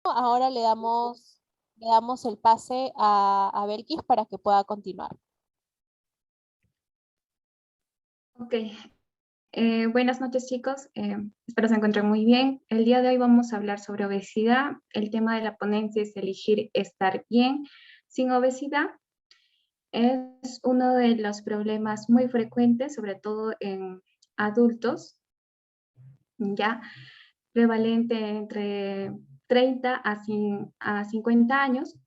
Ahora le damos el pase a Belkis para que pueda continuar. Ok, buenas noches chicos, espero se encuentren muy bien. El día de hoy vamos a hablar sobre obesidad. El tema de la ponencia es elegir estar bien sin obesidad. Es uno de los problemas muy frecuentes, sobre todo en adultos, ya prevalente entre 30 a 50 años.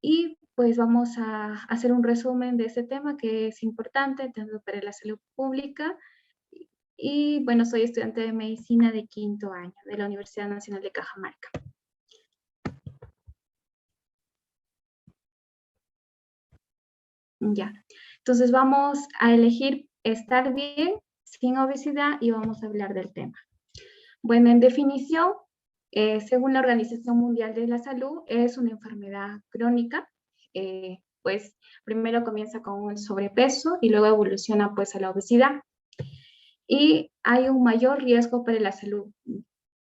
Y pues vamos a hacer un resumen de este tema que es importante tanto para la salud pública. Y bueno, soy estudiante de medicina de 5º año de la Universidad Nacional de Cajamarca. Ya, entonces vamos a elegir estar bien sin obesidad y vamos a hablar del tema. Bueno, en definición, según la Organización Mundial de la Salud, es una enfermedad crónica, pues primero comienza con el sobrepeso y luego evoluciona pues a la obesidad. Y hay un mayor riesgo para la salud.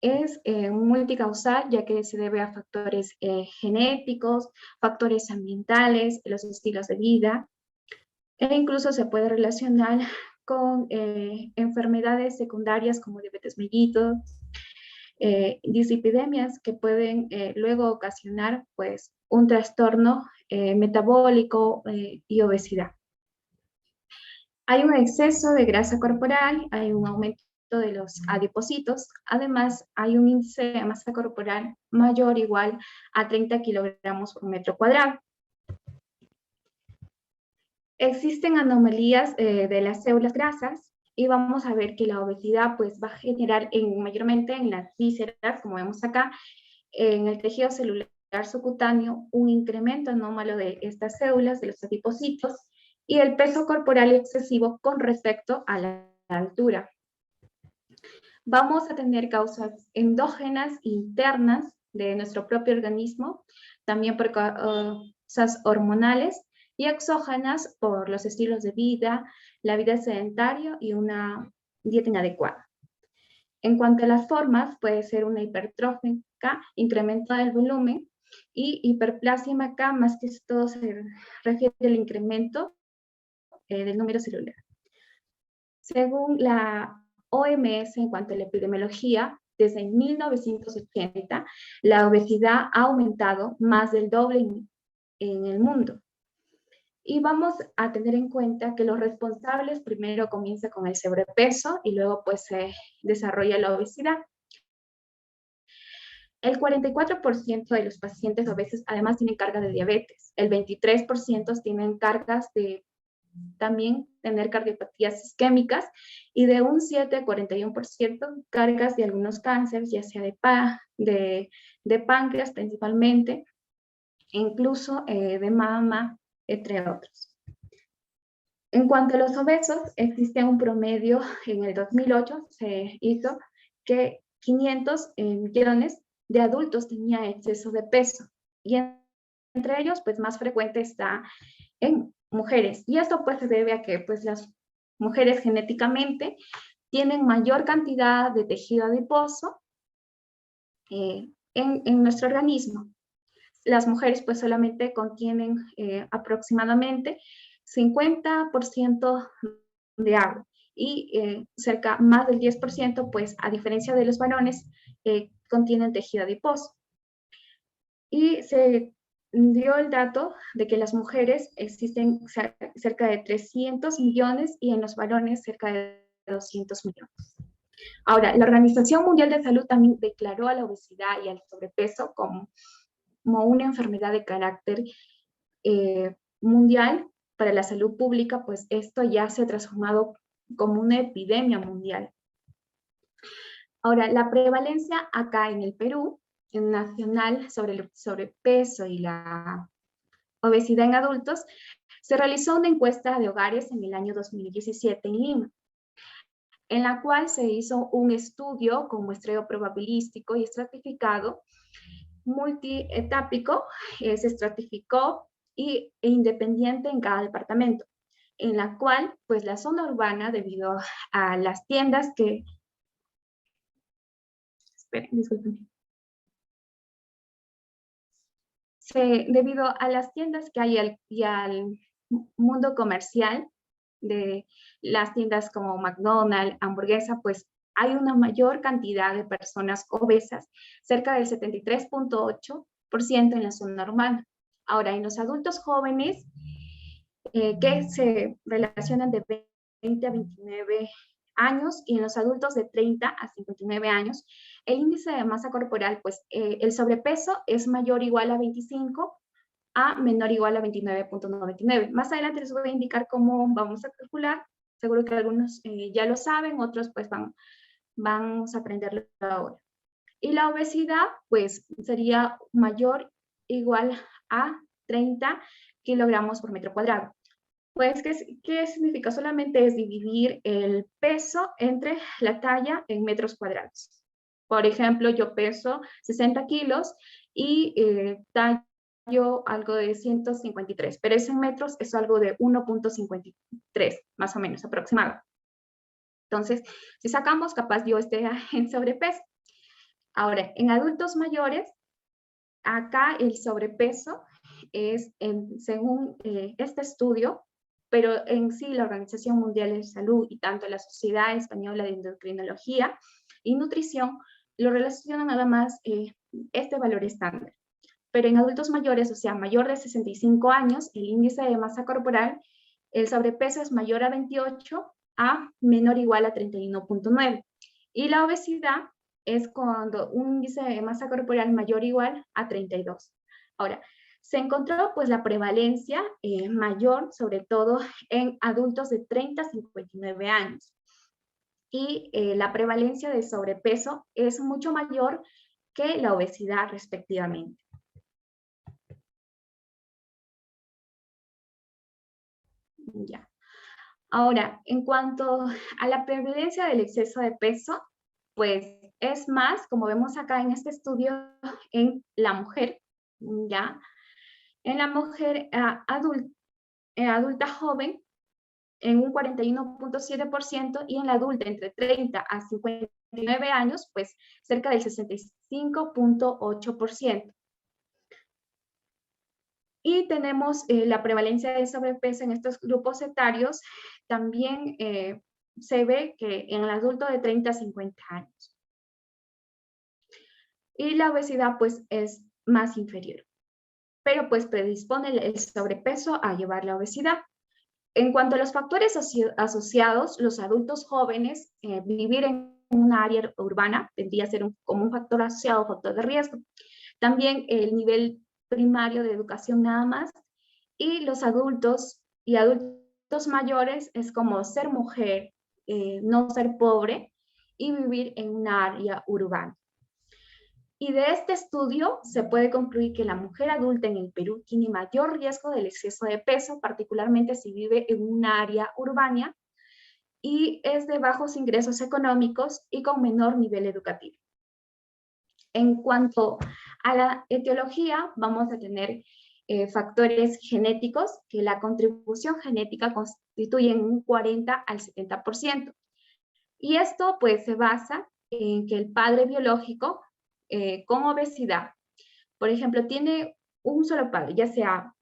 Es multicausal, ya que se debe a factores genéticos, factores ambientales, los estilos de vida, e incluso se puede relacionar con enfermedades secundarias como diabetes mellitus, dislipidemias que pueden luego ocasionar pues un trastorno metabólico y obesidad. Hay un exceso de grasa corporal, hay un aumento de los adipocitos, además hay un índice de masa corporal mayor o igual a 30 kilogramos por metro cuadrado. Existen anomalías de las células grasas y vamos a ver que la obesidad pues va a generar mayormente en las vísceras, como vemos acá, en el tejido celular subcutáneo, un incremento anómalo de estas células, de los adipocitos, y el peso corporal excesivo con respecto a la altura. Vamos a tener causas endógenas internas de nuestro propio organismo, también por causas hormonales, y exógenas por los estilos de vida, la vida sedentaria y una dieta inadecuada. En cuanto a las formas, puede ser una hipertrófica, incremento del volumen, y hiperplasia acá, más que todo se refiere al incremento del número celular. Según la OMS, en cuanto a la epidemiología, desde 1980, la obesidad ha aumentado más del doble en el mundo. Y vamos a tener en cuenta que los responsables primero comienza con el sobrepeso y luego pues se desarrolla la obesidad. El 44% de los pacientes obesos además tienen carga de diabetes, el 23% tienen cargas de también tener cardiopatías isquémicas y de un 7 a 41% cargas de algunos cánceres, ya sea de páncreas principalmente, e incluso de mama, entre otros. En cuanto a los obesos, existe un promedio, en el 2008 se hizo que 500 millones de adultos tenían exceso de peso, y entre ellos, pues más frecuente está en mujeres. Y esto pues se debe a que pues las mujeres genéticamente tienen mayor cantidad de tejido adiposo en nuestro organismo. Las mujeres pues solamente contienen aproximadamente 50% de agua y cerca más del 10% pues a diferencia de los varones contienen tejido adiposo. Y se dio el dato de que en las mujeres existen cerca de 300 millones y en los varones cerca de 200 millones. Ahora, la Organización Mundial de Salud también declaró a la obesidad y al sobrepeso como una enfermedad de carácter mundial para la salud pública, pues esto ya se ha transformado como una epidemia mundial. Ahora, la prevalencia acá en el Perú, en nacional, sobre el sobrepeso y la obesidad en adultos, se realizó una encuesta de hogares en el año 2017 en Lima, en la cual se hizo un estudio con muestreo probabilístico y estratificado multietápico, se estratificó e independiente en cada departamento, en la cual, pues la zona urbana, debido a las tiendas que, esperen, disculpen, debido a las tiendas que hay y al mundo comercial de las tiendas como McDonald's, hamburguesa, pues hay una mayor cantidad de personas obesas, cerca del 73.8% en la zona urbana. Ahora, en los adultos jóvenes que se relacionan de 20 a 29 años y en los adultos de 30 a 59 años, el índice de masa corporal, pues el sobrepeso es mayor o igual a 25 a menor o igual a 29.99. Más adelante les voy a indicar cómo vamos a calcular. Seguro que algunos ya lo saben, otros pues vamos a aprenderlo ahora. Y la obesidad pues sería mayor o igual a 30 kilogramos por metro cuadrado. Pues, ¿qué significa? Solamente es dividir el peso entre la talla en metros cuadrados. Por ejemplo, yo peso 60 kilos y tallo algo de 153, pero eso en metros es algo de 1.53, más o menos, aproximado. Entonces, si sacamos, capaz yo esté en sobrepeso. Ahora, en adultos mayores, acá el sobrepeso es, según este estudio, pero en sí la Organización Mundial de Salud y tanto la Sociedad Española de Endocrinología y Nutrición lo relacionan nada más este valor estándar. Pero en adultos mayores, o sea, mayor de 65 años, el índice de masa corporal, el sobrepeso es mayor a 28 a menor o igual a 31.9. Y la obesidad es cuando un índice de masa corporal mayor o igual a 32. Ahora, se encontró pues la prevalencia mayor, sobre todo en adultos de 30 a 59 años. Y la prevalencia de sobrepeso es mucho mayor que la obesidad respectivamente. Ya. Ahora, en cuanto a la prevalencia del exceso de peso, pues es más, como vemos acá en este estudio, en la mujer, ¿ya? En la mujer adulta joven, en un 41.7%, y en la adulta entre 30 a 59 años, pues cerca del 65.8%. Y tenemos la prevalencia de sobrepeso en estos grupos etarios, también se ve que en el adulto de 30 a 50 años. Y la obesidad pues es más inferior, pero pues predispone el sobrepeso a llevar la obesidad. En cuanto a los factores asociados, los adultos jóvenes, vivir en una área urbana tendría a ser como un factor asociado, factor de riesgo. También el nivel primario de educación nada más, y los adultos y adultos mayores es como ser mujer, no ser pobre y vivir en una área urbana. Y de este estudio se puede concluir que la mujer adulta en el Perú tiene mayor riesgo del exceso de peso, particularmente si vive en una área urbana y es de bajos ingresos económicos y con menor nivel educativo. En cuanto a la etiología, vamos a tener factores genéticos, que la contribución genética constituye en un 40 al 70%. Y esto pues se basa en que el padre biológico con obesidad, por ejemplo, tiene un solo padre, ya sea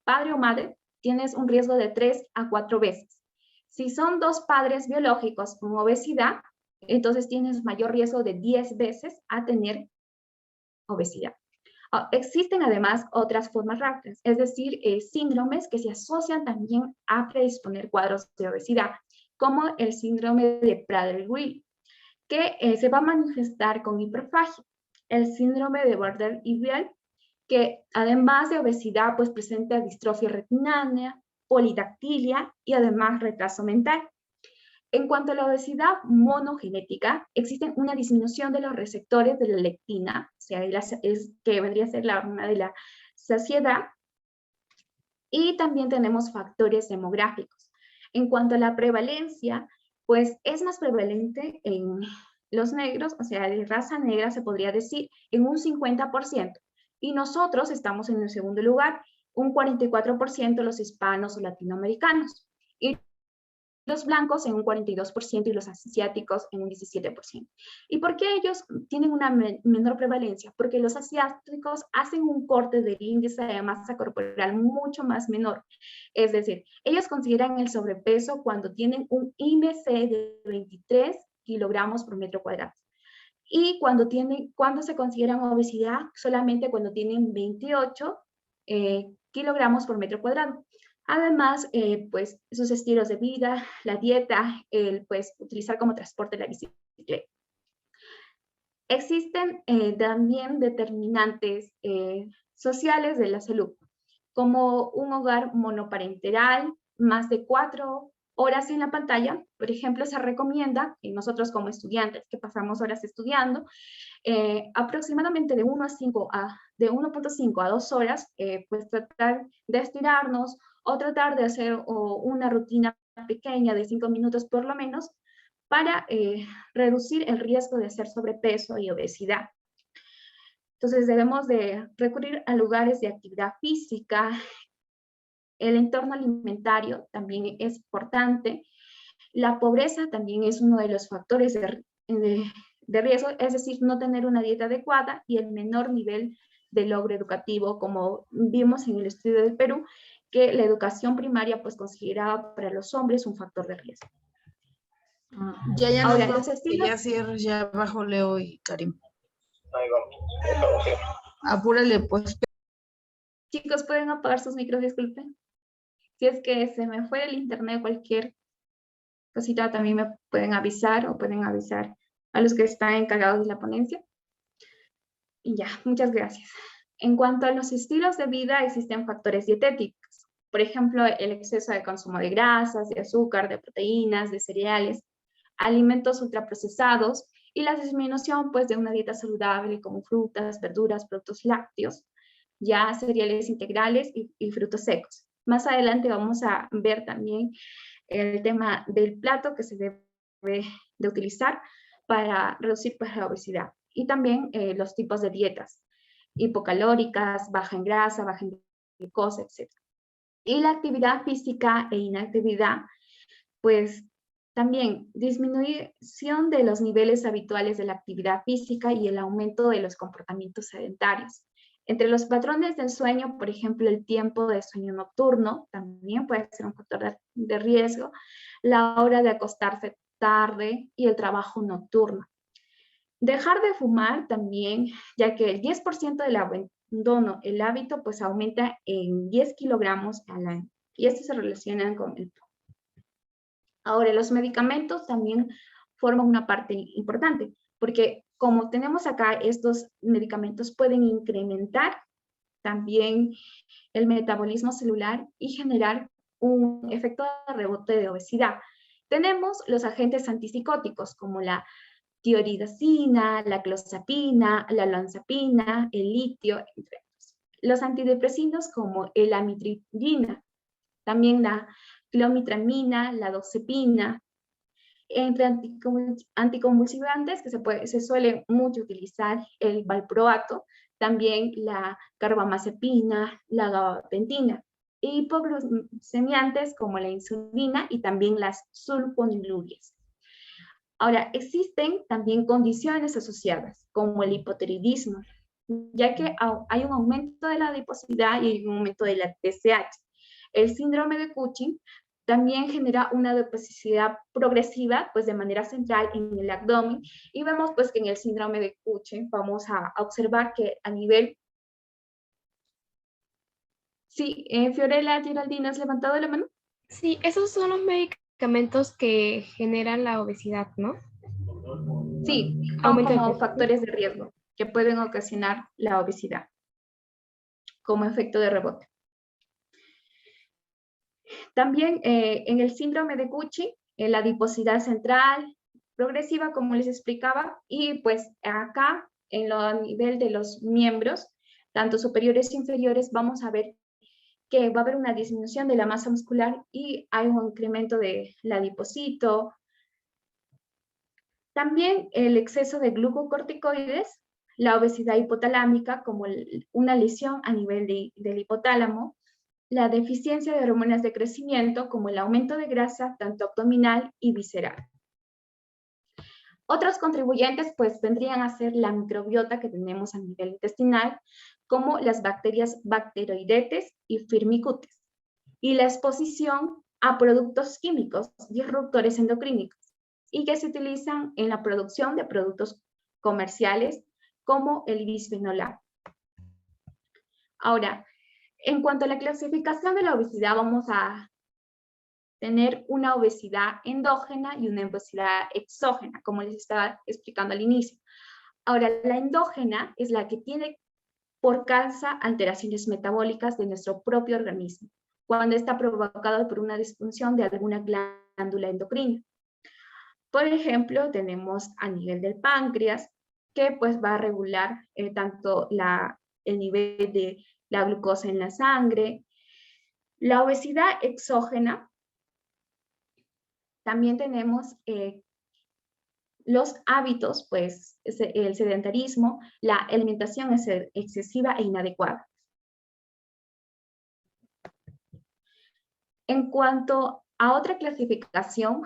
padre o madre, tienes un riesgo de 3 a 4 veces. Si son dos padres biológicos con obesidad, entonces tienes mayor riesgo de 10 veces a tener obesidad. Existen además otras formas raras, es decir, síndromes que se asocian también a predisponer cuadros de obesidad, como el síndrome de Prader-Willi, que se va a manifestar con hiperfagia, el síndrome de Bardet-Biedl, que además de obesidad, pues presenta distrofia retiniana, polidactilia y además retraso mental. En cuanto a la obesidad monogenética, existe una disminución de los receptores de la leptina, o sea, que vendría a ser la hormona de la saciedad, y también tenemos factores demográficos. En cuanto a la prevalencia, pues es más prevalente en los negros, o sea, de raza negra se podría decir, en un 50%, y nosotros estamos en el segundo lugar, un 44% los hispanos o latinoamericanos. Y los blancos en un 42% y los asiáticos en un 17%. ¿Y por qué ellos tienen una menor prevalencia? Porque los asiáticos hacen un corte del índice de masa corporal mucho más menor. Es decir, ellos consideran el sobrepeso cuando tienen un IMC de 23 kilogramos por metro cuadrado. Y cuando se consideran obesidad, solamente cuando tienen 28 kilogramos por metro cuadrado. Además, pues sus estilos de vida, la dieta, pues utilizar como transporte la bicicleta. Existen también determinantes sociales de la salud, como un hogar monoparental, más de 4 horas en la pantalla. Por ejemplo, se recomienda, y nosotros como estudiantes que pasamos horas estudiando, aproximadamente de 1.5 a 2 horas, pues tratar de estirarnos o tratar de hacer una rutina pequeña de 5 minutos por lo menos para reducir el riesgo de hacer sobrepeso y obesidad. Entonces debemos de recurrir a lugares de actividad física. El entorno alimentario también es importante. La pobreza también es uno de los factores de riesgo, es decir, no tener una dieta adecuada y el menor nivel de logro educativo, como vimos en el estudio del Perú, que la educación primaria pues consideraba para los hombres un factor de riesgo. Ya Ahora, nos los vamos, estilos... ya cierres, ya abajo Leo y Karim. Apúrale pues. Chicos, ¿pueden apagar sus micros? Disculpen. Si es que se me fue el internet, cualquier cosita también me pueden avisar o pueden avisar a los que están encargados de la ponencia. Y ya, muchas gracias. En cuanto a los estilos de vida, existen factores dietéticos. Por ejemplo, el exceso de consumo de grasas, de azúcar, de proteínas, de cereales, alimentos ultraprocesados y la disminución pues, de una dieta saludable como frutas, verduras, productos lácteos, ya cereales integrales y frutos secos. Más adelante vamos a ver también el tema del plato que se debe de utilizar para reducir pues, la obesidad. Y también los tipos de dietas, hipocalóricas, baja en grasa, baja en glucosa, etc. Y la actividad física e inactividad, pues también disminución de los niveles habituales de la actividad física y el aumento de los comportamientos sedentarios. Entre los patrones del sueño, por ejemplo, el tiempo de sueño nocturno también puede ser un factor de riesgo, la hora de acostarse tarde y el trabajo nocturno. Dejar de fumar también, ya que el 10% del abandono, el hábito, pues aumenta en 10 kilogramos al año. Y esto se relaciona con el... Ahora, los medicamentos también forman una parte importante, porque como tenemos acá, estos medicamentos pueden incrementar también el metabolismo celular y generar un efecto de rebote de obesidad. Tenemos los agentes antipsicóticos como la tioridazina, la clozapina, la olanzapina, el litio, entre otros. Los antidepresivos como el amitriptilina, también la clomitramina, la doxepina, entre anticonvulsivantes que se suele mucho utilizar el valproato, también la carbamazepina, la gabapentina, y hipoglucemiantes como la insulina y también las sulfonilureas. Ahora, existen también condiciones asociadas, como el hipotiroidismo, ya que hay un aumento de la adiposidad y hay un aumento de la TSH. El síndrome de Cushing también genera una adiposidad progresiva, pues de manera central en el abdomen, y vemos pues que en el síndrome de Cushing vamos a observar que a nivel... Sí, Fiorella Giraldina, ¿has levantado la mano? Sí, esos son los medicamentos que generan la obesidad, ¿no? Sí, son Aumento de como peso. factores de riesgo que pueden ocasionar la obesidad como efecto de rebote. También en el síndrome de Cushing, la adiposidad central, progresiva, como les explicaba, y pues acá, a nivel de los miembros, tanto superiores e inferiores, vamos a ver que va a haber una disminución de la masa muscular y hay un incremento de la adipocito. También el exceso de glucocorticoides, la obesidad hipotalámica, como una lesión a nivel del hipotálamo, la deficiencia de hormonas de crecimiento, como el aumento de grasa, tanto abdominal y visceral. Otros contribuyentes pues vendrían a ser la microbiota que tenemos a nivel intestinal, como las bacterias Bacteroidetes y Firmicutes, y la exposición a productos químicos disruptores endocrínicos y que se utilizan en la producción de productos comerciales como el bisfenol A. Ahora, en cuanto a la clasificación de la obesidad, vamos a tener una obesidad endógena y una obesidad exógena, como les estaba explicando al inicio. Ahora, la endógena es la que tiene por causa alteraciones metabólicas de nuestro propio organismo, cuando está provocado por una disfunción de alguna glándula endocrina. Por ejemplo, tenemos a nivel del páncreas, que pues va a regular tanto el nivel de la glucosa en la sangre. La obesidad exógena, también tenemos los hábitos, pues el sedentarismo, la alimentación excesiva e inadecuada. En cuanto a otra clasificación,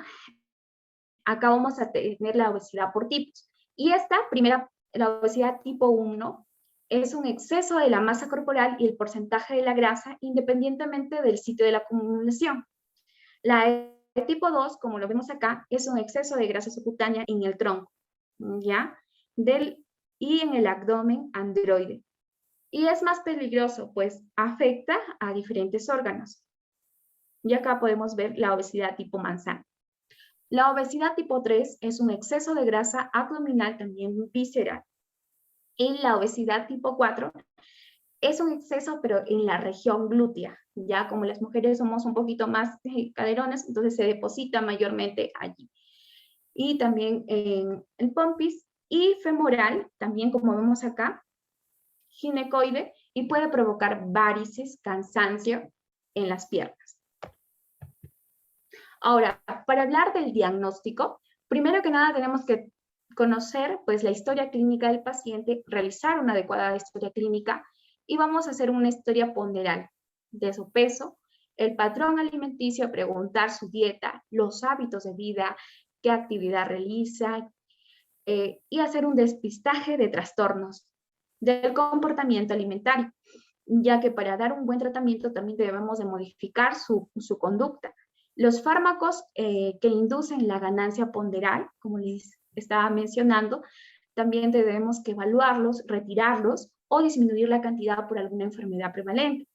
acá vamos a tener la obesidad por tipos. Y esta primera, la obesidad tipo 1, es un exceso de la masa corporal y el porcentaje de la grasa independientemente del sitio de la acumulación. La de tipo 2, como lo vemos acá, es un exceso de grasa subcutánea en el tronco, ¿ya? Y en el abdomen androide. Y es más peligroso, pues afecta a diferentes órganos. Y acá podemos ver la obesidad tipo manzana. La obesidad tipo 3 es un exceso de grasa abdominal, también visceral. Y la obesidad tipo 4 es un exceso, pero en la región glútea. Ya como las mujeres somos un poquito más caderonas, entonces se deposita mayormente allí. Y también en el pompis y femoral, también como vemos acá, ginecoide, y puede provocar varices, cansancio en las piernas. Ahora, para hablar del diagnóstico, primero que nada tenemos que conocer pues la historia clínica del paciente, realizar una adecuada historia clínica y vamos a hacer una historia ponderal de su peso, el patrón alimenticio, preguntar su dieta, los hábitos de vida, qué actividad realiza y hacer un despistaje de trastornos del comportamiento alimentario, ya que para dar un buen tratamiento también debemos de modificar su conducta. Los fármacos que inducen la ganancia ponderal, como les estaba mencionando, también debemos que evaluarlos, retirarlos o disminuir la cantidad por alguna enfermedad prevalente.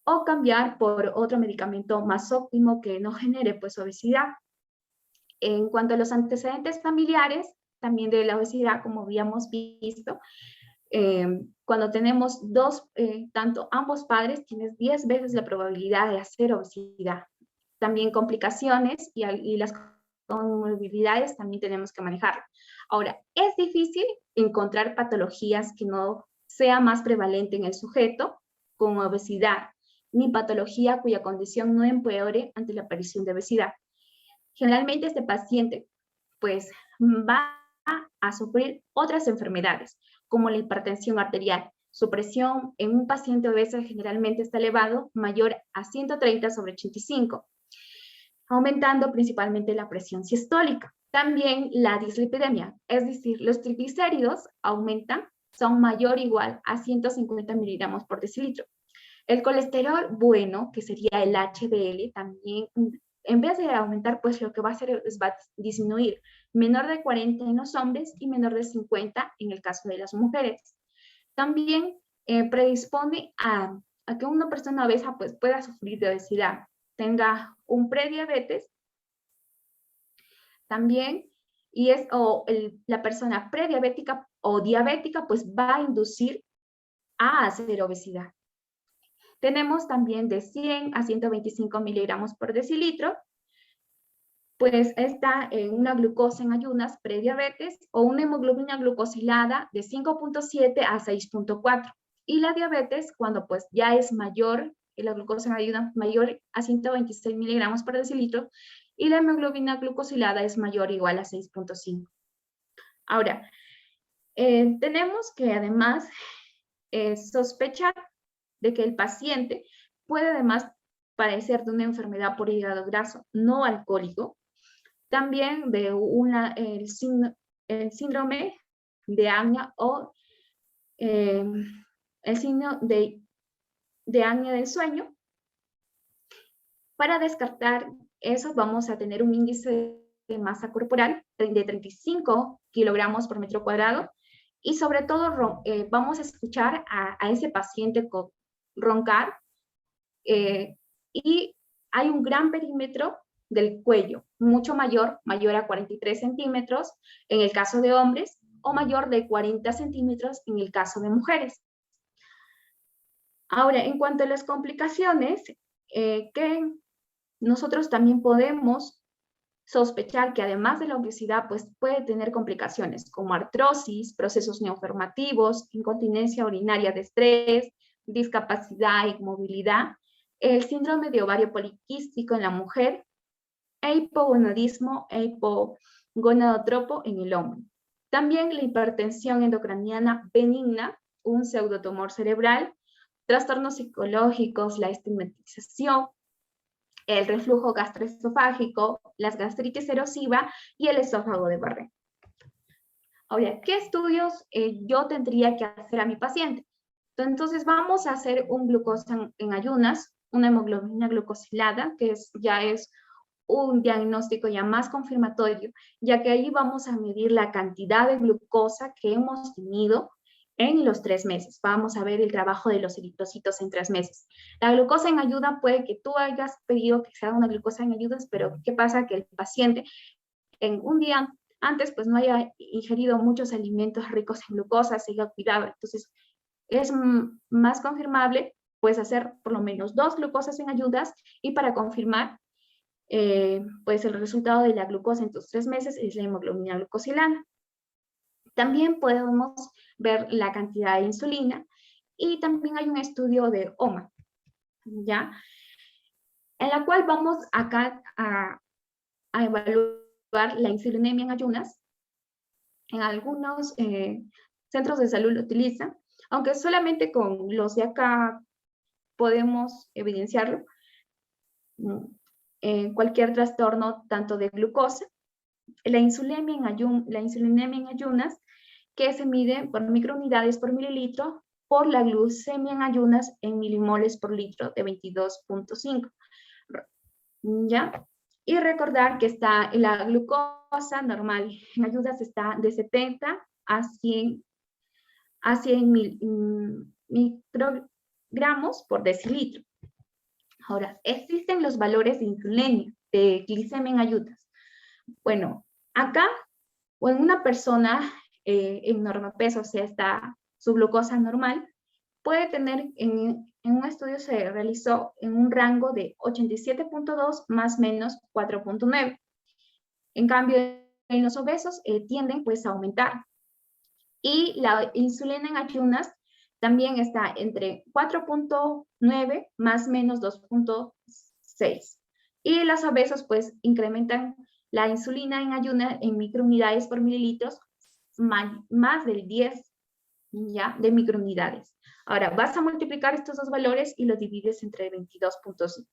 O cambiar por otro medicamento más óptimo que no genere pues obesidad. En cuanto a los antecedentes familiares, también de la obesidad, como habíamos visto, cuando tenemos tanto ambos padres, tienes 10 veces la probabilidad de hacer obesidad. También complicaciones y las comorbilidades también tenemos que manejar. Ahora, es difícil encontrar patologías que no sea más prevalente en el sujeto con obesidad, ni patología cuya condición no empeore ante la aparición de obesidad. Generalmente este paciente pues va a sufrir otras enfermedades, como la hipertensión arterial. Su presión en un paciente obeso generalmente está elevado, mayor a 130/85, aumentando principalmente la presión sistólica. También la dislipidemia, es decir, los triglicéridos aumentan, son mayor o igual a 150 miligramos por decilitro. El colesterol bueno, que sería el HDL, también en vez de aumentar, pues lo que va a hacer es va a disminuir, menor de 40 en los hombres y menor de 50 en el caso de las mujeres. También predispone a que una persona obesa pues, pueda sufrir de obesidad, tenga un prediabetes también, la persona prediabética o diabética pues va a inducir a hacer obesidad. Tenemos también de 100 a 125 miligramos por decilitro, pues está en una glucosa en ayunas prediabetes o una hemoglobina glucosilada de 5.7 a 6.4. Y la diabetes cuando pues ya es mayor, la glucosa en ayunas mayor a 126 miligramos por decilitro y la hemoglobina glucosilada es mayor o igual a 6.5. Ahora, tenemos que además sospechar de que el paciente puede además padecer de una enfermedad por hígado graso no alcohólico, también de el síndrome de apnea o el síndrome de apnea del sueño. Para descartar eso vamos a tener un índice de masa corporal de 35 kilogramos por metro cuadrado y sobre todo vamos a escuchar a ese paciente roncar y hay un gran perímetro del cuello, mucho mayor a 43 centímetros en el caso de hombres o mayor de 40 centímetros en el caso de mujeres. Ahora, en cuanto a las complicaciones, que nosotros también podemos sospechar que además de la obesidad, pues puede tener complicaciones como artrosis, procesos neoinflamativos, incontinencia urinaria de estrés, discapacidad y movilidad, el síndrome de ovario poliquístico en la mujer, e hipogonadismo e hipogonadotropo en el hombre. También la hipertensión endocraniana benigna, un pseudotumor cerebral, trastornos psicológicos, la estigmatización, el reflujo gastroesofágico, las gastritis erosiva y el esófago de Barré. Ahora, ¿qué estudios yo tendría que hacer a mi paciente? Entonces vamos a hacer un glucosa en ayunas, una hemoglobina glucosilada, que ya es un diagnóstico ya más confirmatorio, ya que ahí vamos a medir la cantidad de glucosa que hemos tenido en los 3 meses. Vamos a ver el trabajo de los eritrocitos en 3 meses. La glucosa en ayuda puede que tú hayas pedido que se haga una glucosa en ayudas, pero ¿qué pasa? Que el paciente en un día antes pues no haya ingerido muchos alimentos ricos en glucosa, se haya cuidado. Entonces es más confirmable pues hacer por lo menos 2 glucosas en ayudas y para confirmar pues el resultado de la glucosa en tus 3 meses es la hemoglobina glucosilana. También podemos ver la cantidad de insulina y también hay un estudio de OMA, ¿ya? En la cual vamos acá a evaluar la insulinemia en ayunas. En algunos centros de salud lo utilizan, aunque solamente con los de acá podemos evidenciarlo. Cualquier trastorno tanto de glucosa, la insulinemia en ayunas, que se mide por microunidades por mililitro, por la glucemia en ayunas en milimoles por litro de 22.5. ¿Ya? Y recordar que está la glucosa normal en ayunas está de 70 a 100 microgramos por decilitro. Ahora, existen los valores de insulinemia, de glicemia en ayunas. Bueno, acá o en una persona en normopeso, o sea, está su glucosa normal, puede tener, en un estudio se realizó en un rango de 87.2 más menos 4.9. En cambio, en los obesos tienden pues a aumentar. Y la insulina en ayunas también está entre 4.9 más menos 2.6. Y los obesos pues incrementan la insulina en ayunas en microunidades por mililitros más del 10 ¿ya? De microunidades. Ahora vas a multiplicar estos dos valores y los divides entre 22.5.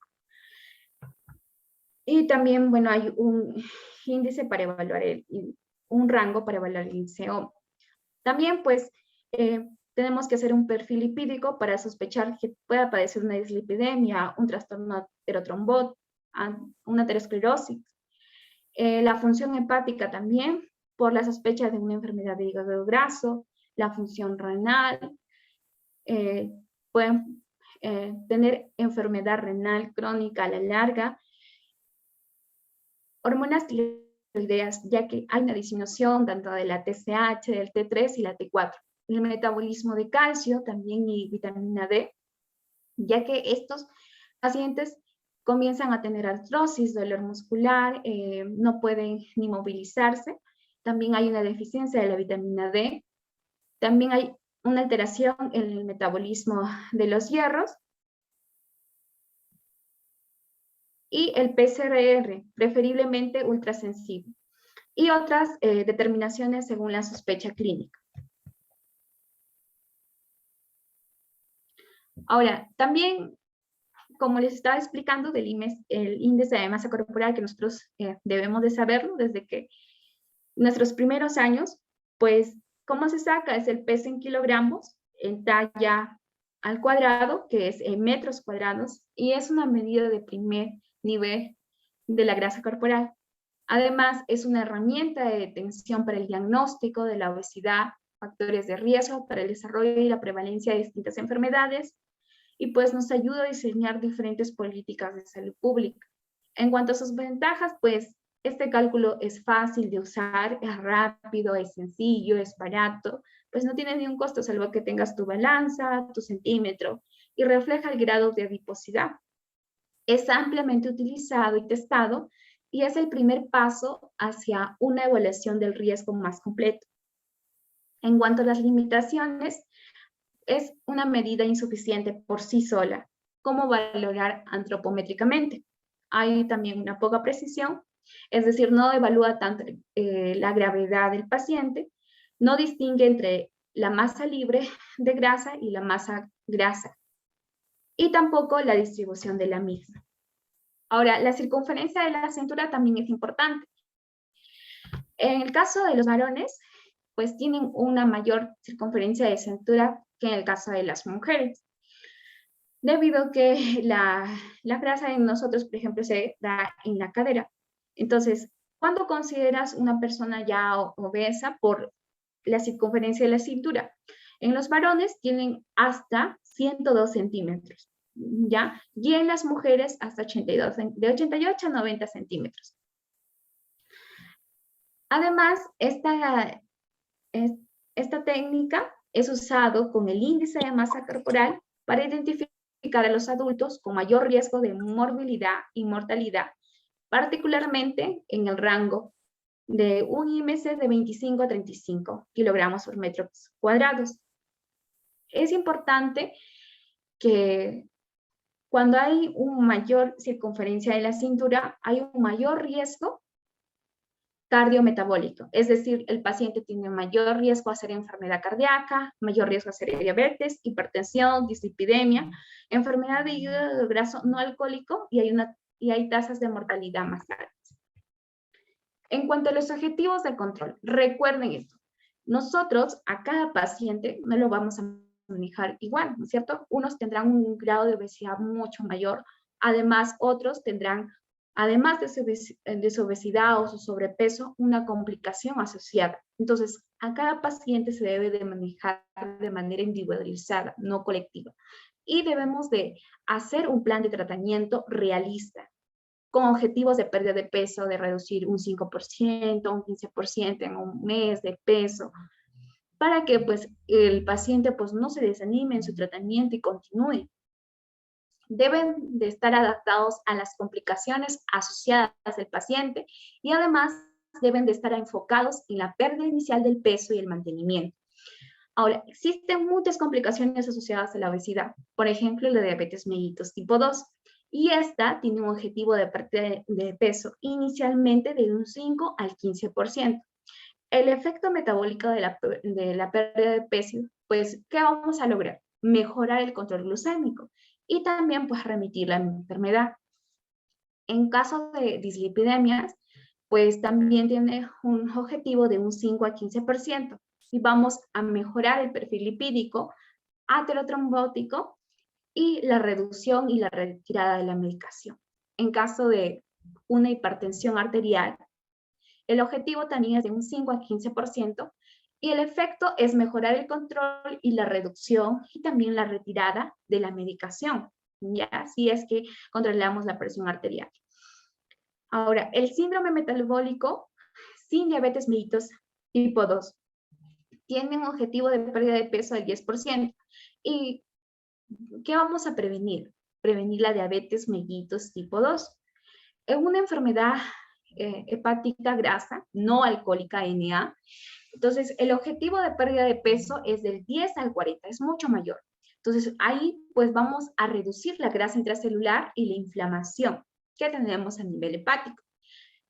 Y también, bueno, hay un índice para evaluar un rango para evaluar el índice OMA. También, pues, tenemos que hacer un perfil lipídico para sospechar que pueda padecer una dislipidemia, un trastorno aterotrombótico, una aterosclerosis. La función hepática también, por la sospecha de una enfermedad de hígado graso, la función renal, pueden tener enfermedad renal crónica a la larga, hormonas tiroideas, ya que hay una disminución tanto de la TSH, del T3 y la T4. El metabolismo de calcio también y vitamina D, ya que estos pacientes comienzan a tener artrosis, dolor muscular, no pueden ni movilizarse. También hay una deficiencia de la vitamina D. También hay una alteración en el metabolismo de los hierros. Y el PCR, preferiblemente ultrasensible. Y otras determinaciones según la sospecha clínica. Ahora, también, como les estaba explicando, el índice de masa corporal que nosotros debemos de saberlo desde que nuestros primeros años, pues, ¿cómo se saca? Es el peso en kilogramos, en talla al cuadrado, que es en metros cuadrados, y es una medida de primer nivel de la grasa corporal. Además, es una herramienta de detención para el diagnóstico de la obesidad, factores de riesgo para el desarrollo y la prevalencia de distintas enfermedades, y pues nos ayuda a diseñar diferentes políticas de salud pública. En cuanto a sus ventajas, pues este cálculo es fácil de usar, es rápido, es sencillo, es barato, pues no tiene ningún costo, salvo que tengas tu balanza, tu centímetro, y refleja el grado de adiposidad. Es ampliamente utilizado y testado, y es el primer paso hacia una evaluación del riesgo más completo. En cuanto a las limitaciones, es una medida insuficiente por sí sola. ¿Cómo valorar antropométricamente? Hay también una poca precisión, es decir, no evalúa tanto la gravedad del paciente, no distingue entre la masa libre de grasa y la masa grasa, y tampoco la distribución de la misma. Ahora, la circunferencia de la cintura también es importante. En el caso de los varones, pues tienen una mayor circunferencia de cintura que en el caso de las mujeres, debido a que la grasa en nosotros, por ejemplo, se da en la cadera. Entonces, ¿cuándo consideras una persona ya obesa por la circunferencia de la cintura? En los varones tienen hasta 102 centímetros, ¿ya? Y en las mujeres hasta 82, de 88 a 90 centímetros. Además, esta técnica es usado con el índice de masa corporal para identificar a los adultos con mayor riesgo de morbilidad y mortalidad, particularmente en el rango de un IMC de 25 a 35 kilogramos por metros cuadrados. Es importante que cuando hay una mayor circunferencia de la cintura, hay un mayor riesgo cardiometabólico, es decir, el paciente tiene mayor riesgo a hacer enfermedad cardíaca, mayor riesgo a hacer diabetes, hipertensión, dislipidemia, enfermedad de hígado graso no alcohólico, y hay tasas de mortalidad más altas. En cuanto a los objetivos de control, recuerden esto, nosotros a cada paciente no lo vamos a manejar igual, ¿no es cierto? Unos tendrán un grado de obesidad mucho mayor, además otros tendrán, además de su obesidad o su sobrepeso, una complicación asociada. Entonces, a cada paciente se debe de manejar de manera individualizada, no colectiva. Y debemos de hacer un plan de tratamiento realista, con objetivos de pérdida de peso, de reducir un 5%, un 15% en un mes de peso, para que pues, el paciente pues, no se desanime en su tratamiento y continúe. Deben de estar adaptados a las complicaciones asociadas del paciente y además deben de estar enfocados en la pérdida inicial del peso y el mantenimiento. Ahora, existen muchas complicaciones asociadas a la obesidad, por ejemplo, la diabetes mellitus tipo 2, y esta tiene un objetivo de pérdida de peso inicialmente de un 5 al 15%. El efecto metabólico de la pérdida de peso, pues, ¿qué vamos a lograr? Mejorar el control glucémico y también, pues, remitir la enfermedad. En caso de dislipidemias, pues, también tiene un objetivo de un 5 a 15% y vamos a mejorar el perfil lipídico, aterotrombótico y la reducción y la retirada de la medicación. En caso de una hipertensión arterial, el objetivo también es de un 5 a 15% y el efecto es mejorar el control y la reducción y también la retirada de la medicación, ya así es que controlamos la presión arterial. Ahora, el síndrome metabólico sin diabetes mellitus tipo 2 tiene un objetivo de pérdida de peso del 10%. ¿Y qué vamos a prevenir? Prevenir la diabetes mellitus tipo 2. Es una enfermedad hepática grasa, no alcohólica NA. Entonces, el objetivo de pérdida de peso es del 10 al 40, es mucho mayor. Entonces, ahí pues vamos a reducir la grasa intracelular y la inflamación que tenemos a nivel hepático.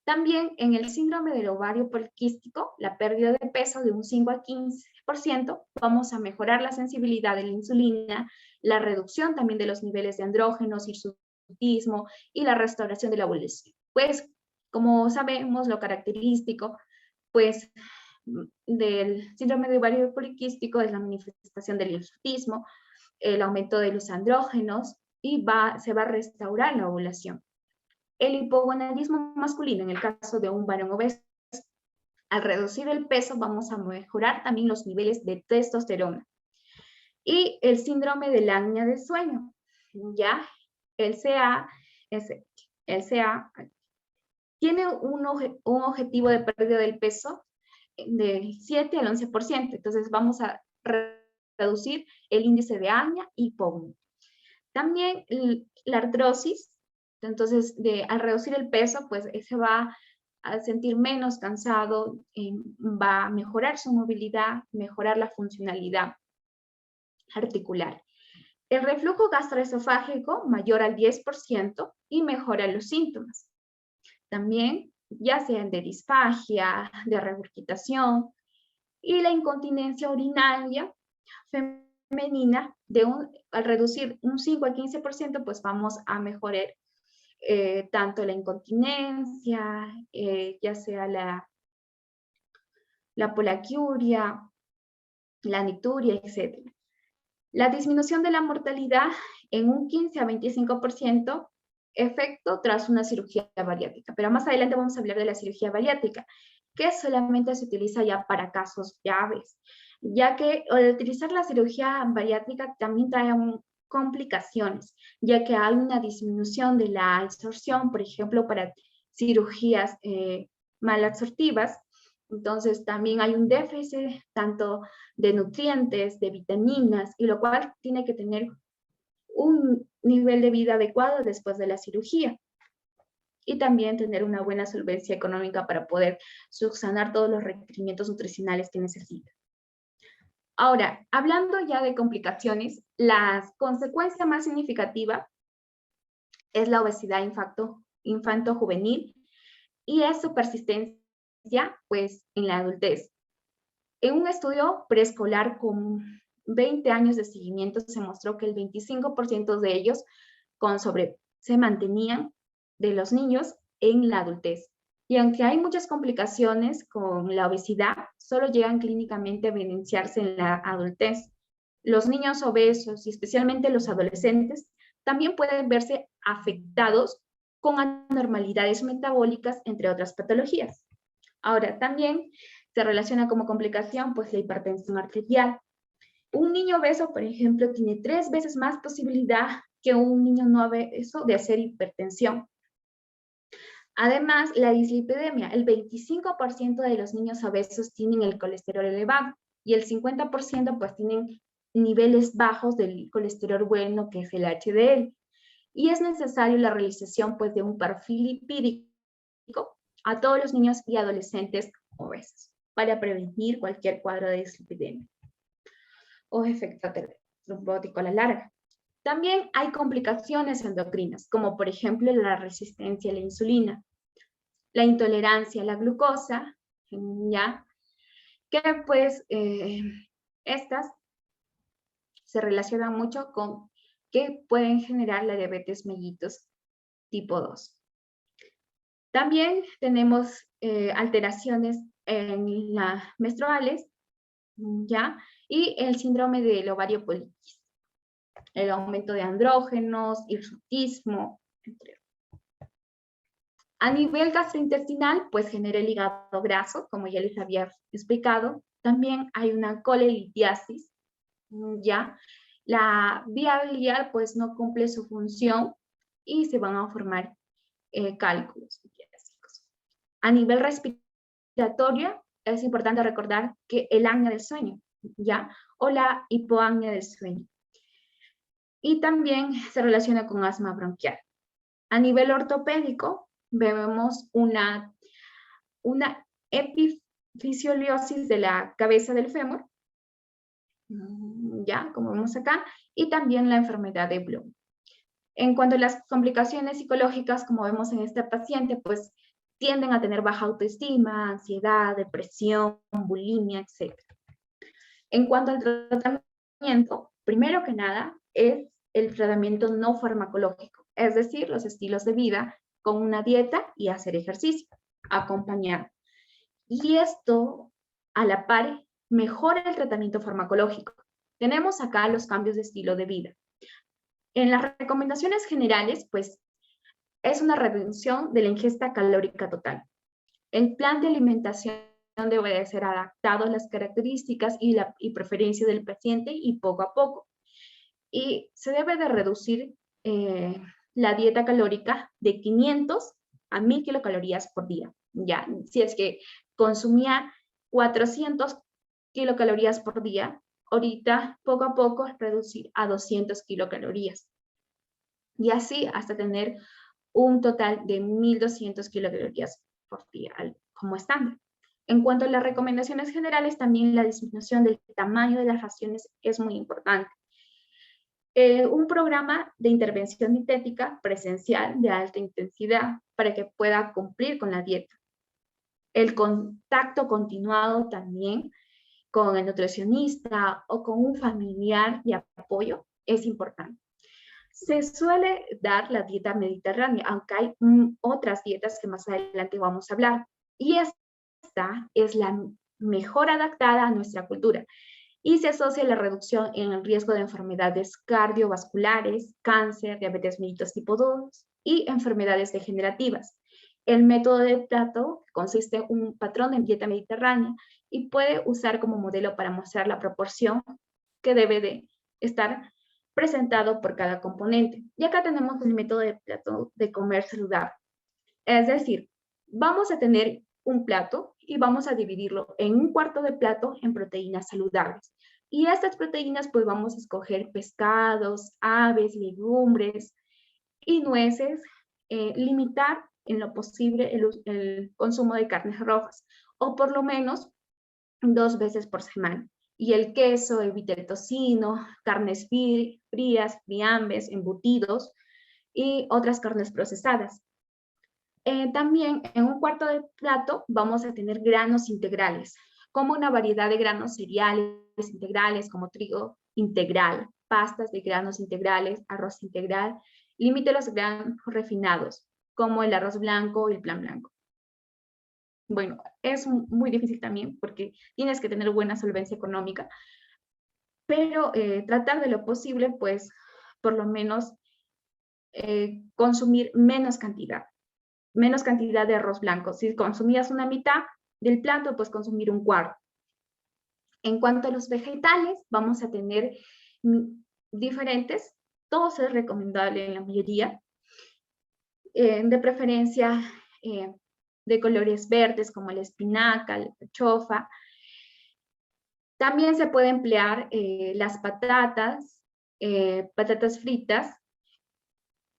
También en el síndrome del ovario poliquístico, la pérdida de peso de un 5 al 15%, vamos a mejorar la sensibilidad de la insulina, la reducción también de los niveles de andrógenos, hirsutismo y la restauración de la ovulación. Pues, como sabemos, lo característico, pues, del síndrome de ovario poliquístico es la manifestación del hirsutismo, el aumento de los andrógenos y se va a restaurar la ovulación. El hipogonadismo masculino, en el caso de un varón obeso, al reducir el peso vamos a mejorar también los niveles de testosterona. Y el síndrome de la apnea del sueño, ¿ya? El CA tiene un objetivo de pérdida del peso del 7 al 11%, entonces vamos a reducir el índice de apnea y hipognia. También la artrosis, entonces al reducir el peso, pues se va a sentir menos cansado, va a mejorar su movilidad, mejorar la funcionalidad articular. El reflujo gastroesofágico mayor al 10% y mejora los síntomas. También, ya sean de disfagia, de regurgitación, y la incontinencia urinaria femenina, al reducir un 5 al 15%, pues vamos a mejorar tanto la incontinencia, ya sea la poliaquiuria, la nicturia, etc. La disminución de la mortalidad en un 15 a 25%, efecto tras una cirugía bariátrica. Pero más adelante vamos a hablar de la cirugía bariátrica, que solamente se utiliza ya para casos graves, ya que al utilizar la cirugía bariátrica también trae complicaciones, ya que hay una disminución de la absorción, por ejemplo, para cirugías malabsortivas. Entonces también hay un déficit tanto de nutrientes, de vitaminas, y lo cual tiene que tener un nivel de vida adecuado después de la cirugía. Y también tener una buena solvencia económica para poder subsanar todos los requerimientos nutricionales que necesita. Ahora, hablando ya de complicaciones, la consecuencia más significativa es la obesidad infanto-juvenil y es su persistencia, pues, en la adultez. En un estudio preescolar con 20 años de seguimiento se mostró que el 25% de ellos con sobrepeso se mantenían de los niños en la adultez. Y aunque hay muchas complicaciones con la obesidad, solo llegan clínicamente a evidenciarse en la adultez. Los niños obesos y especialmente los adolescentes también pueden verse afectados con anormalidades metabólicas, entre otras patologías. Ahora, también se relaciona como complicación pues la hipertensión arterial. Un niño obeso, por ejemplo, tiene 3 veces más posibilidad que un niño no obeso de hacer hipertensión. Además, la dislipidemia, el 25% de los niños obesos tienen el colesterol elevado y el 50% pues tienen niveles bajos del colesterol bueno, que es el HDL. Y es necesario la realización pues de un perfil lipídico a todos los niños y adolescentes obesos para prevenir cualquier cuadro de dislipidemia o efecto trombótico a la larga. También hay complicaciones endocrinas, como por ejemplo la resistencia a la insulina, la intolerancia a la glucosa, ¿ya? Que pues estas se relacionan mucho con que pueden generar la diabetes mellitus tipo 2. También tenemos alteraciones en las menstruales, ¿ya? Y el síndrome del ovario poliquístico, el aumento de andrógenos, hirsutismo, entre otros. A nivel gastrointestinal, pues genera el hígado graso, como ya les había explicado. También hay una colelitiasis, ¿ya? La vía biliar, pues, no cumple su función y se van a formar cálculos. A nivel respiratorio, es importante recordar que el apnea del sueño, ¿ya? O la hipoapnea del sueño. Y también se relaciona con asma bronquial. A nivel ortopédico, vemos una epifisioliosis de la cabeza del fémur, ya, como vemos acá, y también la enfermedad de Bloom. En cuanto a las complicaciones psicológicas, como vemos en este paciente, pues tienden a tener baja autoestima, ansiedad, depresión, bulimia, etc. En cuanto al tratamiento, primero que nada es el tratamiento no farmacológico, es decir, los estilos de vida con una dieta y hacer ejercicio acompañado. Y esto, a la par, mejora el tratamiento farmacológico. Tenemos acá los cambios de estilo de vida. En las recomendaciones generales, pues, es una reducción de la ingesta calórica total. El plan de alimentación debe de ser adaptado a las características y preferencias del paciente y poco a poco. Y se debe de reducir la dieta calórica de 500 a 1000 kilocalorías por día. Ya, si es que consumía 400 kilocalorías por día, ahorita poco a poco reducir a 200 kilocalorías. Y así hasta tener un total de 1200 kilocalorías por día como estándar. En cuanto a las recomendaciones generales, también la disminución del tamaño de las raciones es muy importante. Un programa de intervención dietética presencial de alta intensidad para que pueda cumplir con la dieta. El contacto continuado también con el nutricionista o con un familiar de apoyo es importante. Se suele dar la dieta mediterránea, aunque hay otras dietas que más adelante vamos a hablar. Y esta es la mejor adaptada a nuestra cultura y se asocia a la reducción en el riesgo de enfermedades cardiovasculares, cáncer, diabetes mellitus tipo 2 y enfermedades degenerativas. El método de plato consiste en un patrón de dieta mediterránea y puede usar como modelo para mostrar la proporción que debe de estar presentado por cada componente. Y acá tenemos el método de plato de comer saludable. Es decir, vamos a tener un plato y vamos a dividirlo en un cuarto de plato en proteínas saludables. Y estas proteínas pues vamos a escoger pescados, aves, legumbres y nueces, limitar en lo posible el consumo de carnes rojas, o por lo menos 2 veces por semana. Y el queso, evita el tocino, carnes frías, fiambres, embutidos y otras carnes procesadas. También en un cuarto de plato vamos a tener granos integrales, como una variedad de granos cereales integrales como trigo integral, pastas de granos integrales, arroz integral. Limite los granos refinados, como el arroz blanco y el pan blanco. Bueno, es muy difícil también porque tienes que tener buena solvencia económica, pero tratar de lo posible, pues, por lo menos consumir menos cantidad de arroz blanco. Si consumías una mitad del plato, pues consumir un cuarto. En cuanto a los vegetales, vamos a tener diferentes, todos es recomendable en la mayoría, de preferencia de colores verdes como la espinaca, la alcachofa. También se puede emplear las patatas fritas,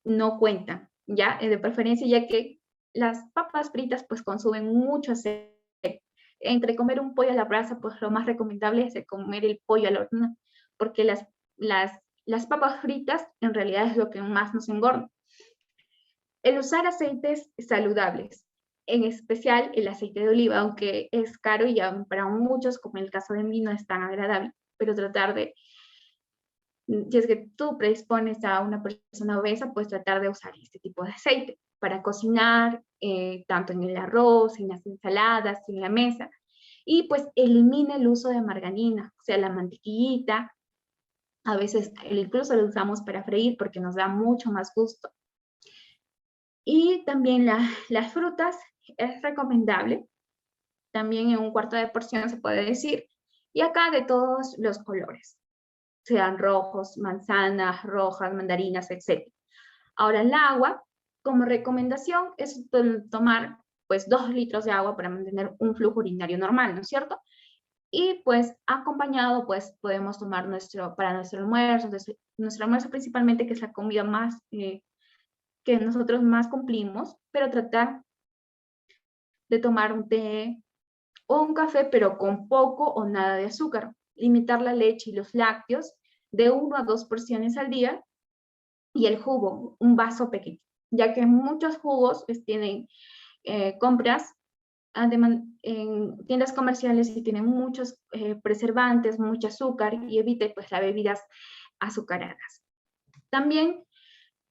no cuentan, ¿ya? De preferencia, ya que las papas fritas pues consumen mucho aceite. Entre comer un pollo a la brasa, pues lo más recomendable es comer el pollo al horno, porque las papas fritas en realidad es lo que más nos engorda. El usar aceites saludables, en especial el aceite de oliva, aunque es caro y para muchos, como en el caso de mí, no es tan agradable, pero tratar de, si es que tú predispones a una persona obesa, pues tratar de usar este tipo de aceite para cocinar, tanto en el arroz, en las ensaladas, en la mesa, y pues elimina el uso de margarina, o sea, la mantequillita, a veces incluso lo usamos para freír porque nos da mucho más gusto. Y también las frutas es recomendable, también en un cuarto de porción se puede decir, y acá de todos los colores, sean rojos, manzanas, rojas, mandarinas, etc. Ahora el agua, como recomendación, es tomar pues 2 litros de agua para mantener un flujo urinario normal, ¿no es cierto? Y pues acompañado pues podemos tomar para nuestro almuerzo principalmente, que es la comida más que nosotros más cumplimos, pero tratar de tomar un té o un café, pero con poco o nada de azúcar. Limitar la leche y los lácteos de 1 a 2 porciones al día, y el jugo, un vaso pequeño, ya que muchos jugos pues, tienen compras en tiendas comerciales y tienen muchos preservantes, mucho azúcar, y evite pues las bebidas azucaradas. También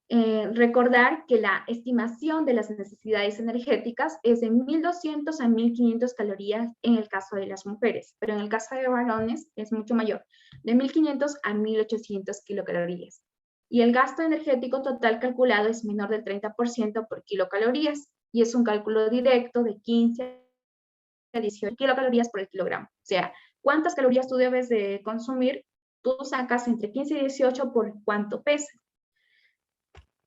recordar que la estimación de las necesidades energéticas es de 1.200 a 1.500 calorías en el caso de las mujeres, pero en el caso de varones es mucho mayor, de 1.500 a 1.800 kilocalorías. Y el gasto energético total calculado es menor del 30% por kilocalorías, y es un cálculo directo de 15 a 18 kilocalorías por el kilogramo. O sea, ¿cuántas calorías tú debes de consumir? Tú sacas entre 15 y 18 por cuánto pesa.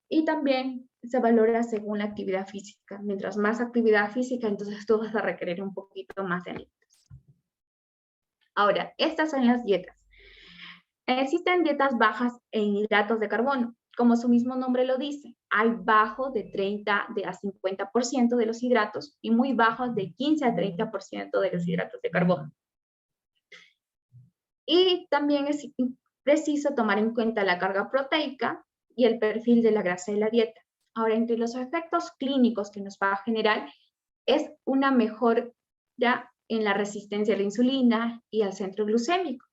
Y también se valora según la actividad física. Mientras más actividad física, entonces tú vas a requerir un poquito más de alimentos. Ahora, estas son las dietas. Existen dietas bajas en hidratos de carbono. Como su mismo nombre lo dice, hay bajos de 30 a 50% de los hidratos y muy bajos de 15 a 30% de los hidratos de carbono. Y también es preciso tomar en cuenta la carga proteica y el perfil de la grasa de la dieta. Ahora, entre los efectos clínicos que nos va a generar es una mejora en la resistencia a la insulina y al centro glucémico.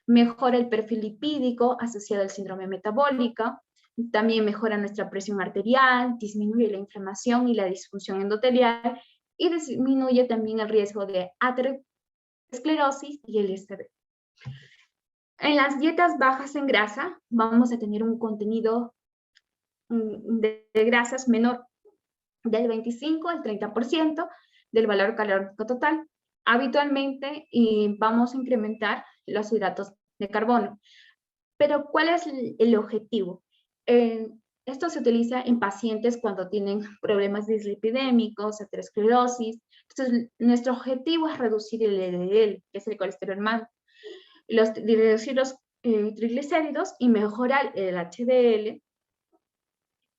Mejora el perfil lipídico asociado al síndrome metabólico. También mejora nuestra presión arterial, disminuye la inflamación y la disfunción endotelial y disminuye también el riesgo de aterosclerosis y el SB. En las dietas bajas en grasa vamos a tener un contenido de grasas menor del 25 al 30% del valor calórico total. Habitualmente vamos a incrementar los hidratos de carbono. Pero ¿cuál es el objetivo? Esto se utiliza en pacientes cuando tienen problemas dislipidémicos, aterosclerosis. Entonces, nuestro objetivo es reducir el LDL, que es el colesterol malo, reducir los triglicéridos y mejorar el HDL,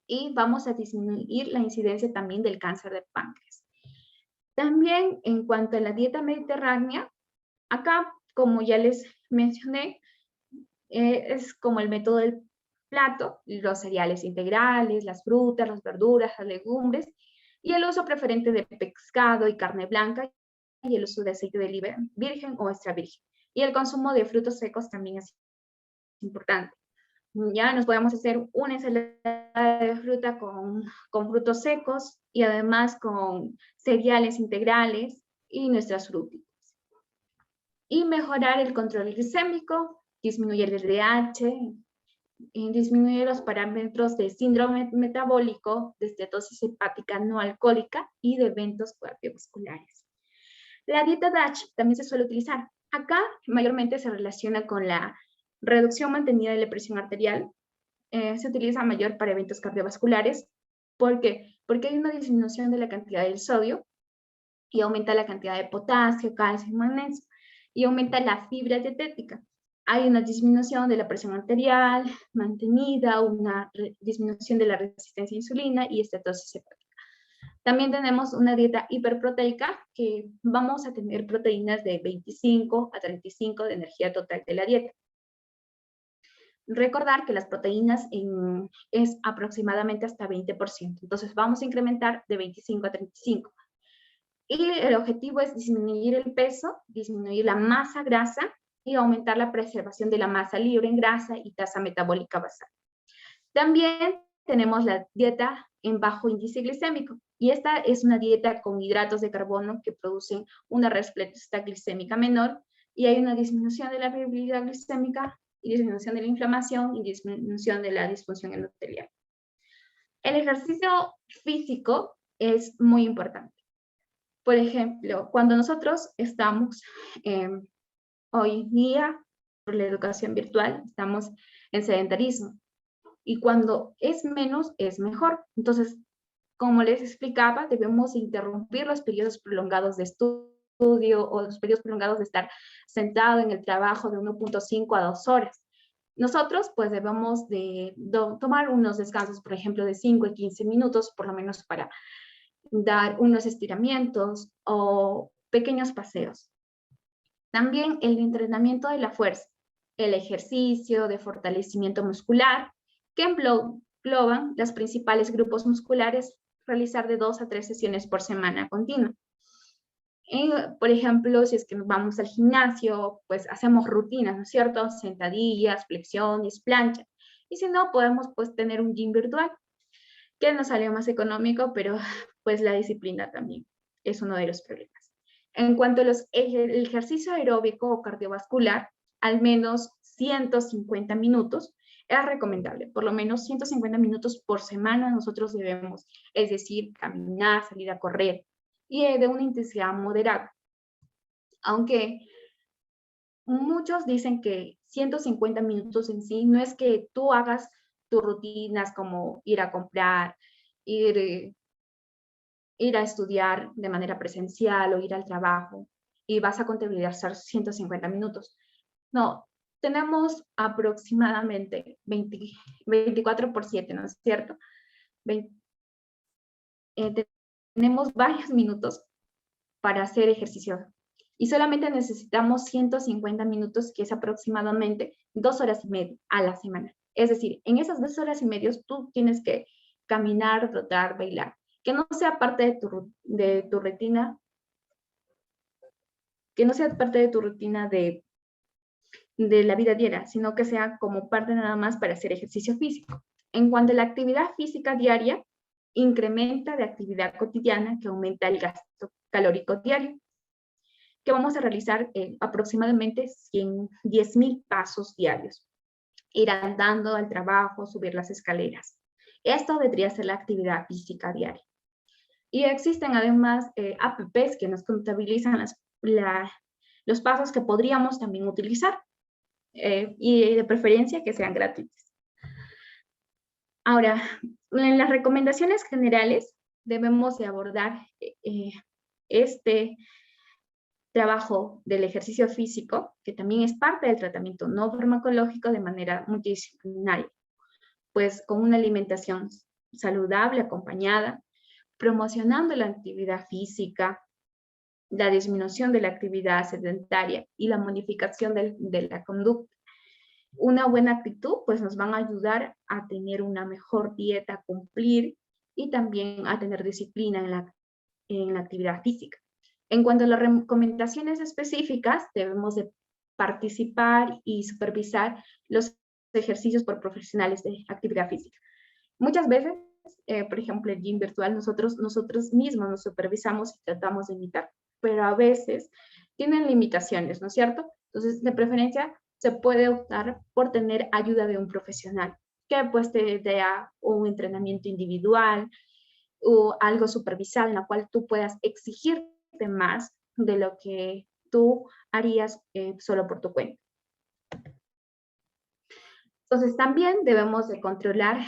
y vamos a disminuir la incidencia también del cáncer de páncreas. También en cuanto a la dieta mediterránea, acá, como ya les mencioné, es como el método del plato, los cereales integrales, las frutas, las verduras, las legumbres, y el uso preferente de pescado y carne blanca, y el uso de aceite de oliva virgen o extra virgen. Y el consumo de frutos secos también es importante. Ya nos podemos hacer una ensalada de fruta con frutos secos y además con cereales integrales y nuestras frutas. Y mejorar el control glicémico, disminuir el LDH, disminuir los parámetros de síndrome metabólico, de estatosis hepática no alcohólica y de eventos cardiovasculares. La dieta DASH también se suele utilizar. Acá mayormente se relaciona con la reducción mantenida de la presión arterial. Se utiliza mayor para eventos cardiovasculares. ¿Por qué? Porque hay una disminución de la cantidad del sodio y aumenta la cantidad de potasio, calcio y magnesio, y aumenta la fibra dietética. Hay una disminución de la presión arterial mantenida, una disminución de la resistencia a insulina y estatosis hepática. También tenemos una dieta hiperproteica, que vamos a tener proteínas de 25 a 35 de energía total de la dieta. Recordar que las proteínas es aproximadamente hasta 20%, entonces vamos a incrementar de 25 a 35. Y el objetivo es disminuir el peso, disminuir la masa grasa y aumentar la preservación de la masa libre en grasa y tasa metabólica basal. También tenemos la dieta en bajo índice glicémico, y esta es una dieta con hidratos de carbono que producen una respuesta glicémica menor, y hay una disminución de la variabilidad glicémica y disminución de la inflamación y disminución de la disfunción endotelial. El ejercicio físico es muy importante. Por ejemplo, cuando nosotros estamos hoy día, por la educación virtual, estamos en sedentarismo. Y cuando es menos, es mejor. Entonces, como les explicaba, debemos interrumpir los periodos prolongados de estudio o los periodos prolongados de estar sentado en el trabajo de 1.5 a 2 horas. Nosotros, pues, debemos de tomar unos descansos, por ejemplo, de 5 a 15 minutos, por lo menos para dar unos estiramientos o pequeños paseos. También el entrenamiento de la fuerza, el ejercicio de fortalecimiento muscular, que engloban los principales grupos musculares realizar de 2 a 3 sesiones por semana continua. Por ejemplo, si es que vamos al gimnasio, pues hacemos rutinas, ¿no es cierto? Sentadillas, flexiones, plancha. Y si no, podemos pues tener un gym virtual, que nos sale más económico, pero pues la disciplina también es uno de los problemas. En cuanto a el ejercicio aeróbico o cardiovascular, al menos 150 minutos es recomendable. Por lo menos 150 minutos por semana nosotros debemos, es decir, caminar, salir a correr, y de una intensidad moderada. Aunque muchos dicen que 150 minutos en sí no es que tú hagas tus rutinas como ir a comprar, ir a estudiar de manera presencial o ir al trabajo y vas a contabilizar 150 minutos. No, tenemos aproximadamente 24 por 7, ¿no es cierto? Tenemos varios minutos para hacer ejercicio y solamente necesitamos 150 minutos, que es aproximadamente 2 horas y media a la semana. Es decir, en esas 2 horas y media tú tienes que caminar, trotar, bailar, que no sea parte de tu rutina, que no sea parte de tu rutina de la vida diaria, sino que sea como parte nada más para hacer ejercicio físico. En cuanto a la actividad física diaria, incrementa de actividad cotidiana que aumenta el gasto calórico diario, que vamos a realizar aproximadamente 10,000 pasos diarios. Ir andando al trabajo, subir las escaleras. Esto debería ser la actividad física diaria. Y existen además apps que nos contabilizan los pasos que podríamos también utilizar, y de preferencia que sean gratuitos. Ahora, en las recomendaciones generales debemos de abordar este trabajo del ejercicio físico, que también es parte del tratamiento no farmacológico, de manera multidisciplinaria, pues con una alimentación saludable acompañada, promocionando la actividad física, la disminución de la actividad sedentaria y la modificación de la conducta. Una buena actitud pues nos van a ayudar a tener una mejor dieta, a cumplir y también a tener disciplina en la actividad física. En cuanto a las recomendaciones específicas, debemos de participar y supervisar los ejercicios por profesionales de actividad física. Muchas veces, por ejemplo, el gym virtual, nosotros mismos nos supervisamos y tratamos de imitar, pero a veces tienen limitaciones, ¿no es cierto? Entonces, de preferencia, se puede optar por tener ayuda de un profesional que pues te dé un entrenamiento individual o algo supervisado en la cual tú puedas exigirte más de lo que tú harías solo por tu cuenta. Entonces, también debemos de controlar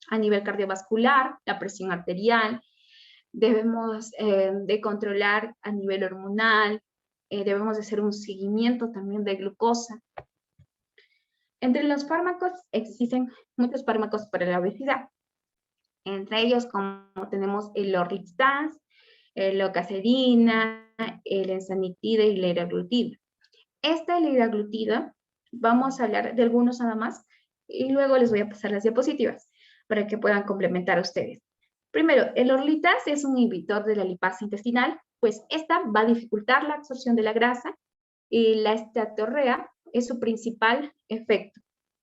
a nivel cardiovascular, la presión arterial, debemos de controlar a nivel hormonal, debemos de hacer un seguimiento también de glucosa. Entre los fármacos existen muchos fármacos para la obesidad. Entre ellos, como tenemos el Orlistat, el Locazerina, el Enzalutamida y la liraglutida. Esta liraglutida, vamos a hablar de algunos nada más y luego les voy a pasar las diapositivas para que puedan complementar a ustedes. Primero, el Orlistat es un inhibidor de la lipasa intestinal, pues esta va a dificultar la absorción de la grasa, y la esteatorrea es su principal efecto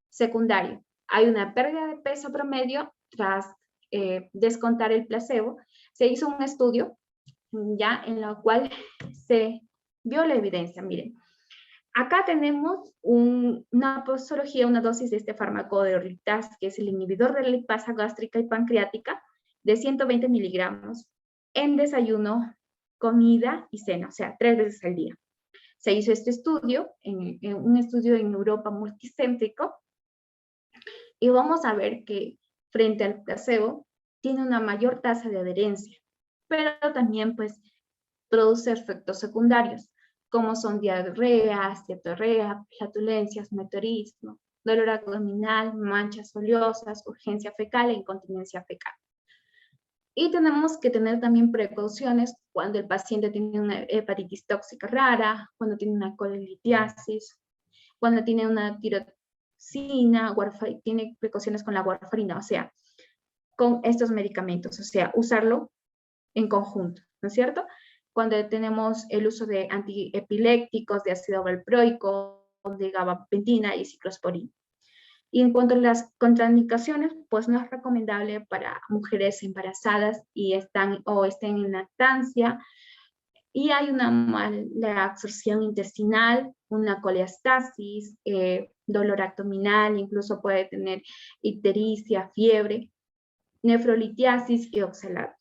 secundario. Hay una pérdida de peso promedio tras descontar el placebo. Se hizo un estudio ya en lo cual se vio la evidencia. Miren, acá tenemos una posología, una dosis de este fármaco de Orlistat, que es el inhibidor de la lipasa gástrica y pancreática, de 120 miligramos en desayuno, comida y cena, o sea, 3 veces al día. Se hizo este estudio, un estudio en Europa multicéntrico, y vamos a ver que frente al placebo tiene una mayor tasa de adherencia, pero también pues produce efectos secundarios, como son diarrea, esteatorrea, flatulencias, meteorismo, dolor abdominal, manchas oleosas, urgencia fecal e incontinencia fecal. Y tenemos que tener también precauciones cuando el paciente tiene una hepatitis tóxica rara, cuando tiene una colelitiasis, cuando tiene una tiroxina, tiene precauciones con la warfarina. O sea, con estos medicamentos, o sea, usarlo en conjunto, ¿no es cierto? Cuando tenemos el uso de antiepilépticos, de ácido valproico, de gabapentina y ciclosporina. Y en cuanto a las contraindicaciones, pues no es recomendable para mujeres embarazadas y estén en lactancia, y hay una mala absorción intestinal, una colestasis, dolor abdominal, incluso puede tener ictericia, fiebre, nefrolitiasis y oxalato.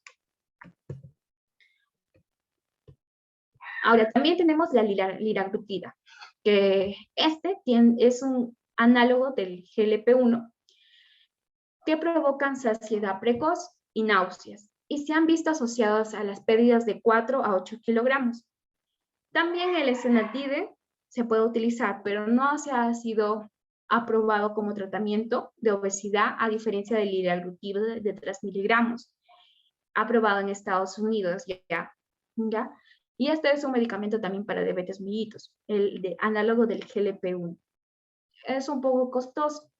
Ahora, también tenemos la liraglutida, que es un análogo del GLP-1 que provocan saciedad precoz y náuseas, y se han visto asociados a las pérdidas de 4 a 8 kilogramos. También el esenatide se puede utilizar, pero no se ha sido aprobado como tratamiento de obesidad, a diferencia del liraglutida de 3 miligramos, aprobado en Estados Unidos ¿ya? Y este es un medicamento también para diabetes mellitus, análogo del GLP-1. Es un poco costoso,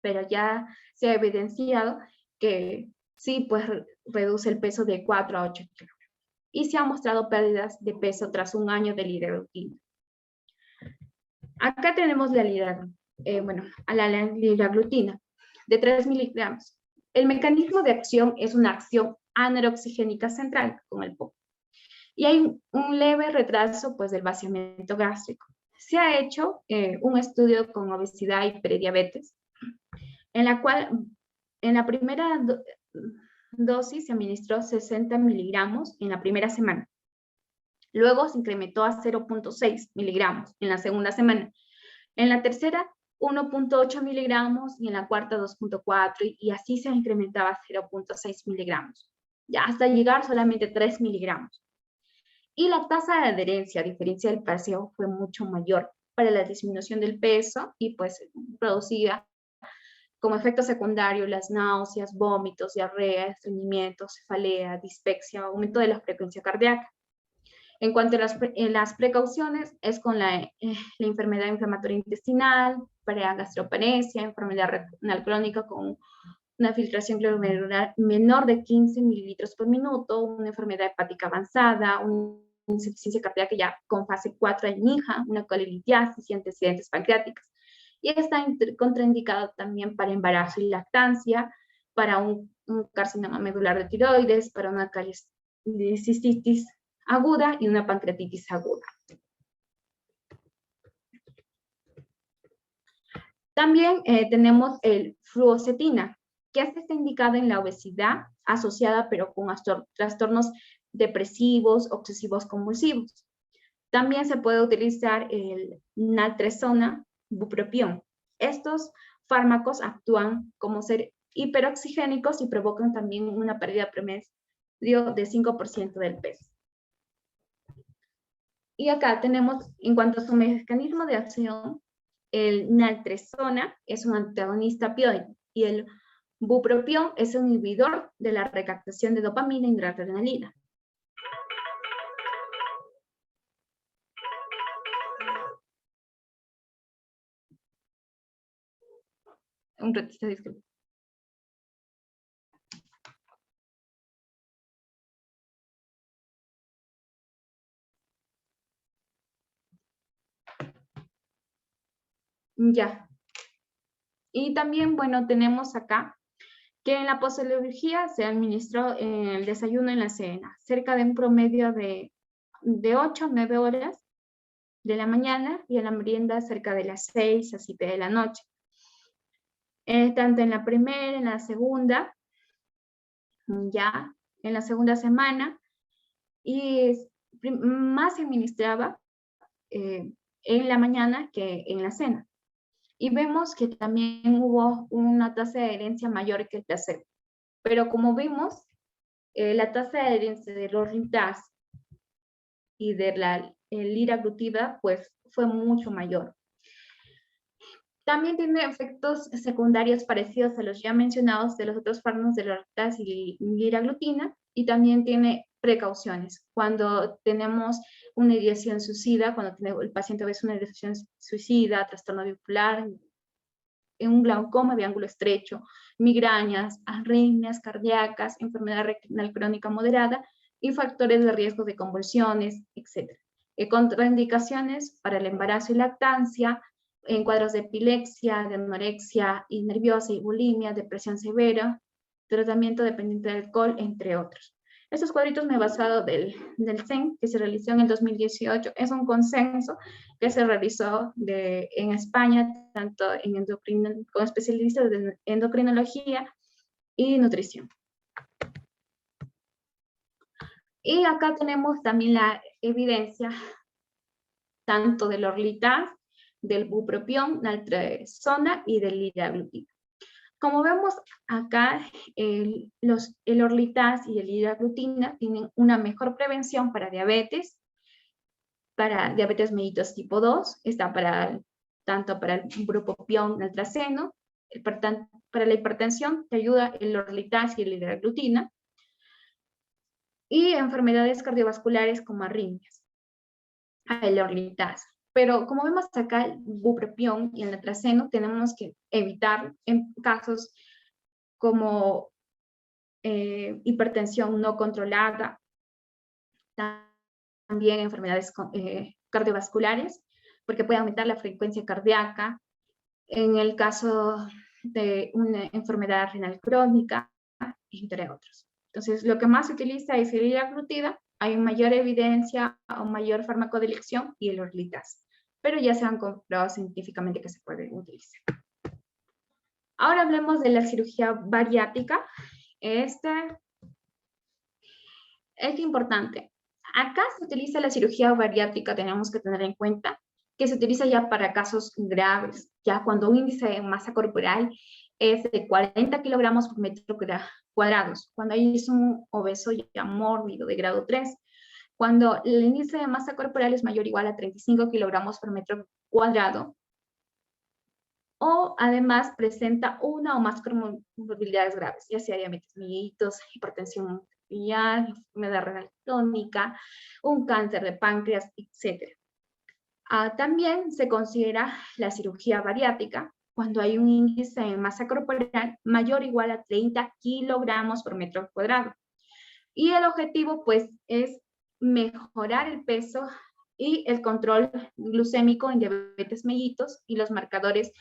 pero ya se ha evidenciado que sí, pues reduce el peso de 4 a 8 kilogramos. Y se han mostrado pérdidas de peso tras un año de liraglutida. Acá tenemos la liraglutida de 3 miligramos. El mecanismo de acción es una acción anaerogénica central con el POC. Y hay un leve retraso pues, del vaciamiento gástrico. Se ha hecho un estudio con obesidad y prediabetes, en la cual en la primera dosis se administró 60 miligramos en la primera semana. Luego se incrementó a 0.6 miligramos en la segunda semana. En la tercera, 1.8 miligramos y en la cuarta 2.4 y así se incrementaba a 0.6 miligramos, ya hasta llegar solamente a 3 miligramos. Y la tasa de adherencia, a diferencia del placebo, fue mucho mayor para la disminución del peso y pues producía como efecto secundario las náuseas, vómitos, diarrea, estreñimiento, cefalea, dispepsia, aumento de la frecuencia cardíaca. En cuanto a las precauciones, es con la enfermedad inflamatoria intestinal, para gastroparesia, enfermedad renal crónica con una filtración glomerular menor de 15 mililitros por minuto, una enfermedad hepática avanzada, una insuficiencia cardíaca ya con fase 4 añeja, una colelitiasis y antecedentes pancreáticos. Y está contraindicado también para embarazo y lactancia, para un carcinoma medular de tiroides, para una cistitis aguda y una pancreatitis aguda. También tenemos el fluoxetina, que está indicado en la obesidad asociada pero con trastornos depresivos, obsesivos convulsivos. También se puede utilizar el naltrexona, bupropión. Estos fármacos actúan como ser hiperoxigénicos y provocan también una pérdida promedio de 5% del peso. Y acá tenemos, en cuanto a su mecanismo de acción, el naltrexona es un antagonista opioide y el bupropión es un inhibidor de la recaptación de dopamina y noradrenalina. Un ratito, disculpe. Ya. Y también, bueno, tenemos acá que en la poseleología se administró en el desayuno y en la cena, cerca de un promedio de 8 a 9 horas de la mañana y en la merienda cerca de las 6 a 7 de la noche. Tanto en la primera, en la segunda, ya, en la segunda semana, y más se administraba en la mañana que en la cena. Y vemos que también hubo una tasa de adherencia mayor que el placebo. Pero como vimos, la tasa de adherencia de los RITAS y de la liraglutida pues fue mucho mayor. También tiene efectos secundarios parecidos a los ya mencionados de los otros fármacos de la RITAS y liraglutina, y también tiene precauciones. Cuando tenemos una ideación suicida, cuando el paciente ve una ideación suicida, trastorno bipolar, un glaucoma de ángulo estrecho, migrañas, arritmias cardíacas, enfermedad renal crónica moderada y factores de riesgo de convulsiones, etc. Contraindicaciones para el embarazo y lactancia, en cuadros de epilepsia, de anorexia y nerviosa y bulimia, depresión severa, tratamiento dependiente del alcohol, entre otros. Estos cuadritos me he basado del CEN, que se realizó en el 2018. Es un consenso que se realizó en España, tanto con especialistas de endocrinología y nutrición. Y acá tenemos también la evidencia tanto del Orlitaz, del bupropión, naltrexona y del liraglutida. Como vemos acá, el Orlitaz y el liraglutina tienen una mejor prevención para diabetes mellitus tipo 2, está tanto para el bupropión, naltrexeno, para la hipertensión te ayuda el Orlitaz y el liraglutina, y enfermedades cardiovasculares como arritmias, el Orlitaz. Pero como vemos acá, el bupropión y el naltrexeno tenemos que evitar en casos como hipertensión no controlada, también enfermedades cardiovasculares, porque puede aumentar la frecuencia cardíaca, en el caso de una enfermedad renal crónica, entre otros. Entonces, lo que más se utiliza es el liraglutida, hay mayor evidencia o mayor fármaco de elección, y el Orlitaz, pero ya se han comprobado científicamente que se puede utilizar. Ahora hablemos de la cirugía bariátrica. Es importante. Acá se utiliza la cirugía bariátrica, tenemos que tener en cuenta que se utiliza ya para casos graves, ya cuando un índice de masa corporal es de 40 kilogramos por metro cuadrado, cuando ahí es un obeso ya mórbido de grado 3, cuando el índice de masa corporal es mayor o igual a 35 kilogramos por metro cuadrado, o además presenta una o más comorbilidades graves, ya sea diabetes mellitus, hipertensión arterial, enfermedad renal crónica, un cáncer de páncreas, etc. También se considera la cirugía bariátrica cuando hay un índice de masa corporal mayor o igual a 30 kilogramos por metro cuadrado. Y el objetivo, pues, es mejorar el peso y el control glucémico en diabetes mellitus y los marcadores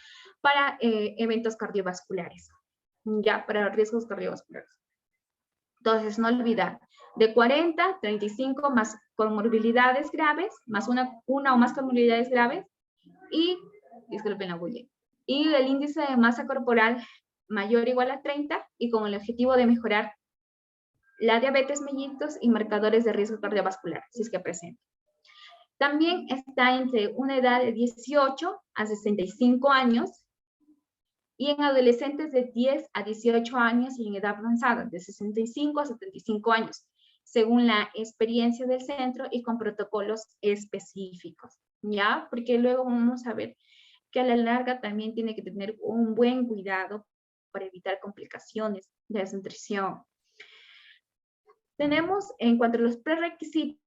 para eventos cardiovasculares, ya para riesgos cardiovasculares. Entonces, no olvidar, de 40, 35 más comorbilidades graves, más una o más comorbilidades graves, y, disculpen la bulla, y el índice de masa corporal mayor o igual a 30, y con el objetivo de mejorar la diabetes mellitus y marcadores de riesgo cardiovascular, si es que presenta. También está entre una edad de 18 a 65 años, y en adolescentes de 10 a 18 años y en edad avanzada, de 65 a 75 años, según la experiencia del centro y con protocolos específicos, ¿ya? Porque luego vamos a ver que a la larga también tiene que tener un buen cuidado para evitar complicaciones de desnutrición. Tenemos, en cuanto a los prerequisitos,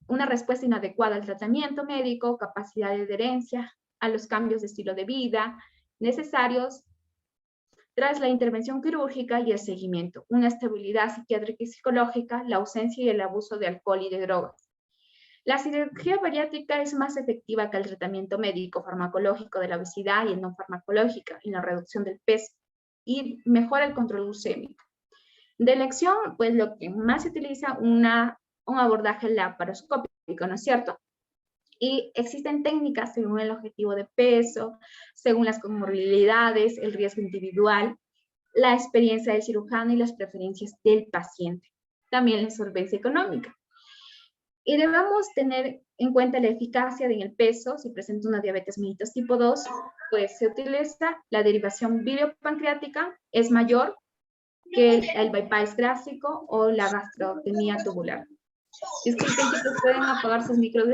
una respuesta inadecuada al tratamiento médico, capacidad de adherencia a los cambios de estilo de vida necesarios tras la intervención quirúrgica y el seguimiento, una estabilidad psiquiátrica y psicológica, la ausencia y el abuso de alcohol y de drogas. La cirugía bariátrica es más efectiva que el tratamiento médico farmacológico de la obesidad y el no farmacológica en la reducción del peso y mejora el control glucémico. De elección, pues lo que más se utiliza un abordaje laparoscópico, ¿no es cierto? Y existen técnicas según el objetivo de peso, según las comorbilidades, el riesgo individual, la experiencia del cirujano y las preferencias del paciente. También la solvencia económica. Y debemos tener en cuenta la eficacia en el peso. Si presenta una diabetes mellitus tipo 2, pues se utiliza la derivación biliopancreática, es mayor que el bypass gástrico o la gastroctomía tubular. Disculpen, chicos, pueden apagar sus micros.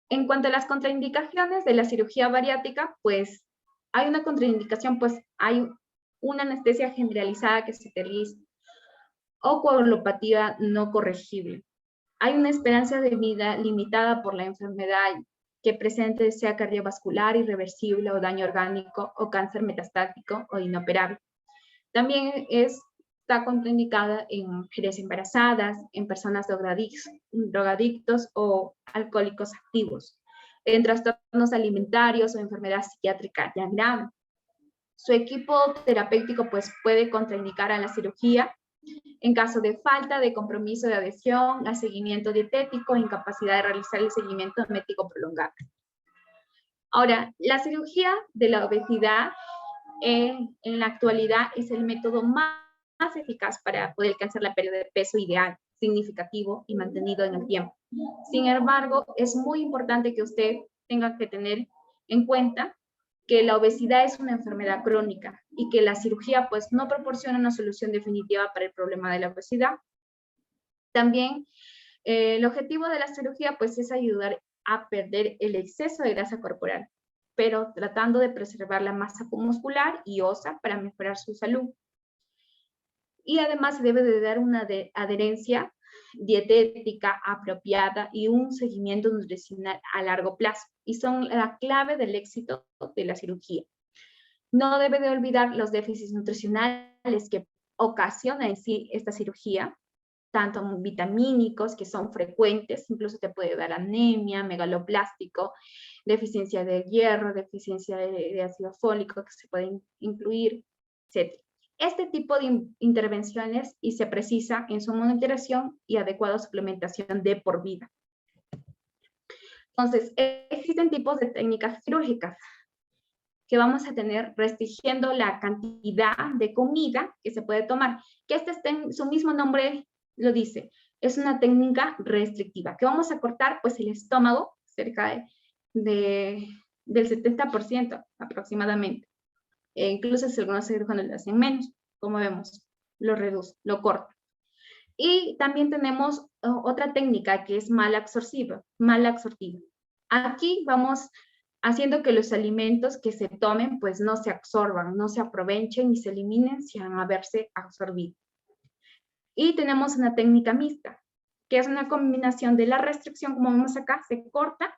En cuanto a las contraindicaciones de la cirugía bariátrica, pues hay una contraindicación, pues hay una anestesia generalizada que se utiliza o coagulopatía no corregible. Hay una esperanza de vida limitada por la enfermedad que presente sea cardiovascular, irreversible o daño orgánico o cáncer metastático o inoperable. También está contraindicada en mujeres embarazadas, en personas drogadictos o alcohólicos activos, en trastornos alimentarios o enfermedad psiquiátrica ya grave. Su equipo terapéutico pues, puede contraindicar a la cirugía en caso de falta de compromiso de adhesión al seguimiento dietético, incapacidad de realizar el seguimiento médico prolongado. Ahora, la cirugía de la obesidad en la actualidad es el método más eficaz para poder alcanzar la pérdida de peso ideal, significativo y mantenido en el tiempo. Sin embargo, es muy importante que usted tenga que tener en cuenta que la obesidad es una enfermedad crónica y que la cirugía pues no proporciona una solución definitiva para el problema de la obesidad. También el objetivo de la cirugía pues es ayudar a perder el exceso de grasa corporal, pero tratando de preservar la masa muscular y ósea para mejorar su salud. Y además se debe de dar una adherencia dietética apropiada y un seguimiento nutricional a largo plazo, y son la clave del éxito de la cirugía. No debe de olvidar los déficits nutricionales que ocasiona en sí esta cirugía, tanto vitamínicos, que son frecuentes, incluso te puede dar anemia, megaloplástico, deficiencia de hierro, deficiencia de ácido fólico, que se pueden incluir, etc. Este tipo de intervenciones y se precisa en su monitoración y adecuada suplementación de por vida. Entonces, existen tipos de técnicas quirúrgicas que vamos a tener restringiendo la cantidad de comida que se puede tomar, que su mismo nombre lo dice, es una técnica restrictiva, que vamos a cortar pues el estómago cerca del 70% aproximadamente. Incluso si algunos cirujanos lo hacen menos, como vemos, lo reduce, lo corta. Y también tenemos otra técnica que es mal absortiva. Aquí vamos haciendo que los alimentos que se tomen pues no se absorban, no se aprovechen y se eliminen sin haberse absorbido. Y tenemos una técnica mixta, que es una combinación de la restricción, como vemos acá, se corta,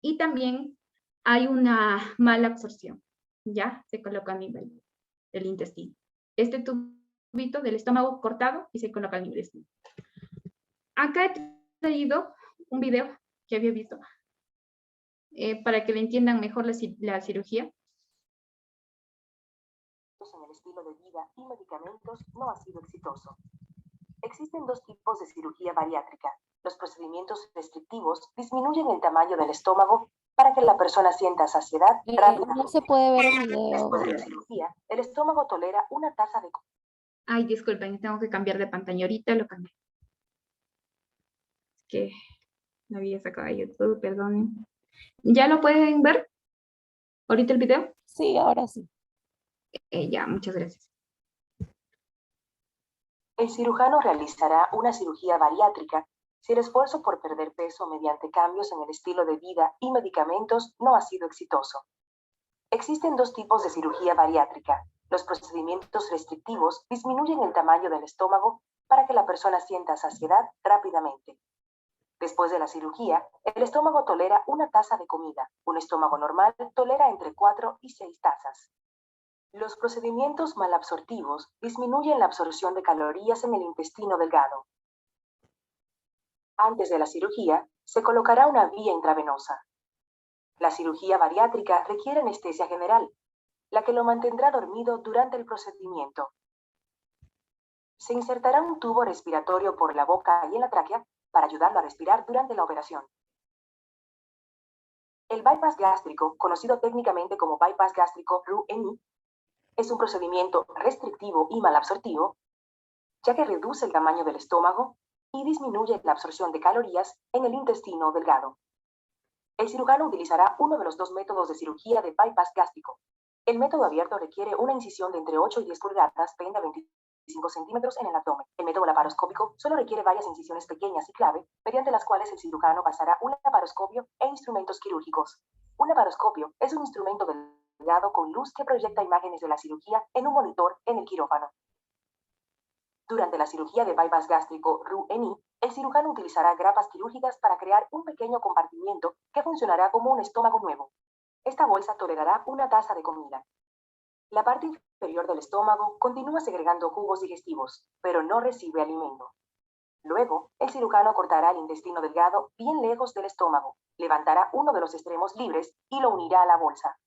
y también hay una mala absorción, ¿ya? Se coloca a nivel del intestino. Este tubito del estómago cortado y se coloca al nivel del intestino. Acá he traído un video que había visto para que le entiendan mejor la cirugía. En el estilo de vida y medicamentos no ha sido exitoso. Existen dos tipos de cirugía bariátrica. Los procedimientos restrictivos disminuyen el tamaño del estómago para que la persona sienta saciedad rápidamente. No se puede ver el video. Después de la cirugía, el estómago tolera una tasa de... Ay, disculpen, tengo que cambiar de pantalla ahorita, lo cambié. Es que no había sacado de YouTube, perdonen. ¿Ya lo pueden ver ahorita el video? Sí, ahora sí. Ya, muchas gracias. El cirujano realizará una cirugía bariátrica si el esfuerzo por perder peso mediante cambios en el estilo de vida y medicamentos no ha sido exitoso. Existen dos tipos de cirugía bariátrica. Los procedimientos restrictivos disminuyen el tamaño del estómago para que la persona sienta saciedad rápidamente. Después de la cirugía, el estómago tolera una taza de comida. Un estómago normal tolera entre 4 y 6 tazas. Los procedimientos malabsortivos disminuyen la absorción de calorías en el intestino delgado. Antes de la cirugía, se colocará una vía intravenosa. La cirugía bariátrica requiere anestesia general, la que lo mantendrá dormido durante el procedimiento. Se insertará un tubo respiratorio por la boca y en la tráquea para ayudarlo a respirar durante la operación. El bypass gástrico, conocido técnicamente como bypass gástrico Roux-en-Y, es un procedimiento restrictivo y malabsortivo, ya que reduce el tamaño del estómago y disminuye la absorción de calorías en el intestino delgado. El cirujano utilizará uno de los dos métodos de cirugía de bypass gástrico. El método abierto requiere una incisión de entre 8 y 10 pulgadas, 20 a 25 centímetros en el abdomen. El método laparoscópico solo requiere varias incisiones pequeñas y clave, mediante las cuales el cirujano pasará un laparoscopio e instrumentos quirúrgicos. Un laparoscopio es un instrumento delgado con luz que proyecta imágenes de la cirugía en un monitor en el quirófano. Durante la cirugía de bypass gástrico Roux-en-Y, el cirujano utilizará grapas quirúrgicas para crear un pequeño compartimiento que funcionará como un estómago nuevo. Esta bolsa tolerará una taza de comida. La parte inferior del estómago continúa segregando jugos digestivos, pero no recibe alimento. Luego, el cirujano cortará el intestino delgado bien lejos del estómago, levantará uno de los extremos libres y lo unirá a la bolsa.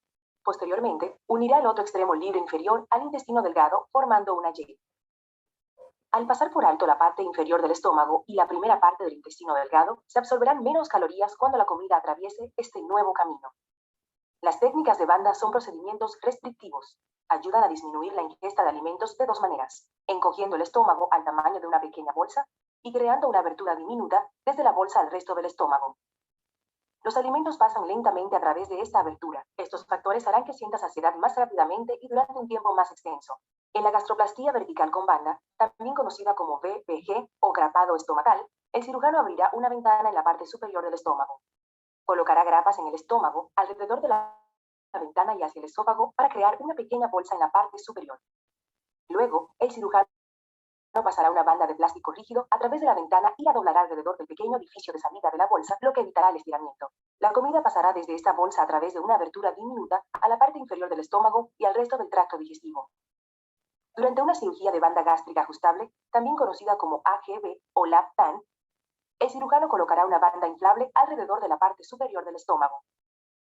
Posteriormente, unirá el otro extremo libre inferior al intestino delgado formando una Y. Al pasar por alto la parte inferior del estómago y la primera parte del intestino delgado, se absorberán menos calorías cuando la comida atraviese este nuevo camino. Las técnicas de banda son procedimientos restrictivos. Ayudan a disminuir la ingesta de alimentos de dos maneras: encogiendo el estómago al tamaño de una pequeña bolsa y creando una abertura diminuta desde la bolsa al resto del estómago. Los alimentos pasan lentamente a través de esta abertura. Estos factores harán que sientas saciedad más rápidamente y durante un tiempo más extenso. En la gastroplastía vertical con banda, también conocida como VBG o grapado estomacal, el cirujano abrirá una ventana en la parte superior del estómago. Colocará grapas en el estómago, alrededor de la ventana y hacia el esófago para crear una pequeña bolsa en la parte superior. Luego, el cirujano pasará una banda de plástico rígido a través de la ventana y la doblará alrededor del pequeño orificio de salida de la bolsa, lo que evitará el estiramiento. La comida pasará desde esta bolsa a través de una abertura diminuta a la parte inferior del estómago y al resto del tracto digestivo. Durante una cirugía de banda gástrica ajustable, también conocida como AGB o lap-band, el cirujano colocará una banda inflable alrededor de la parte superior del estómago.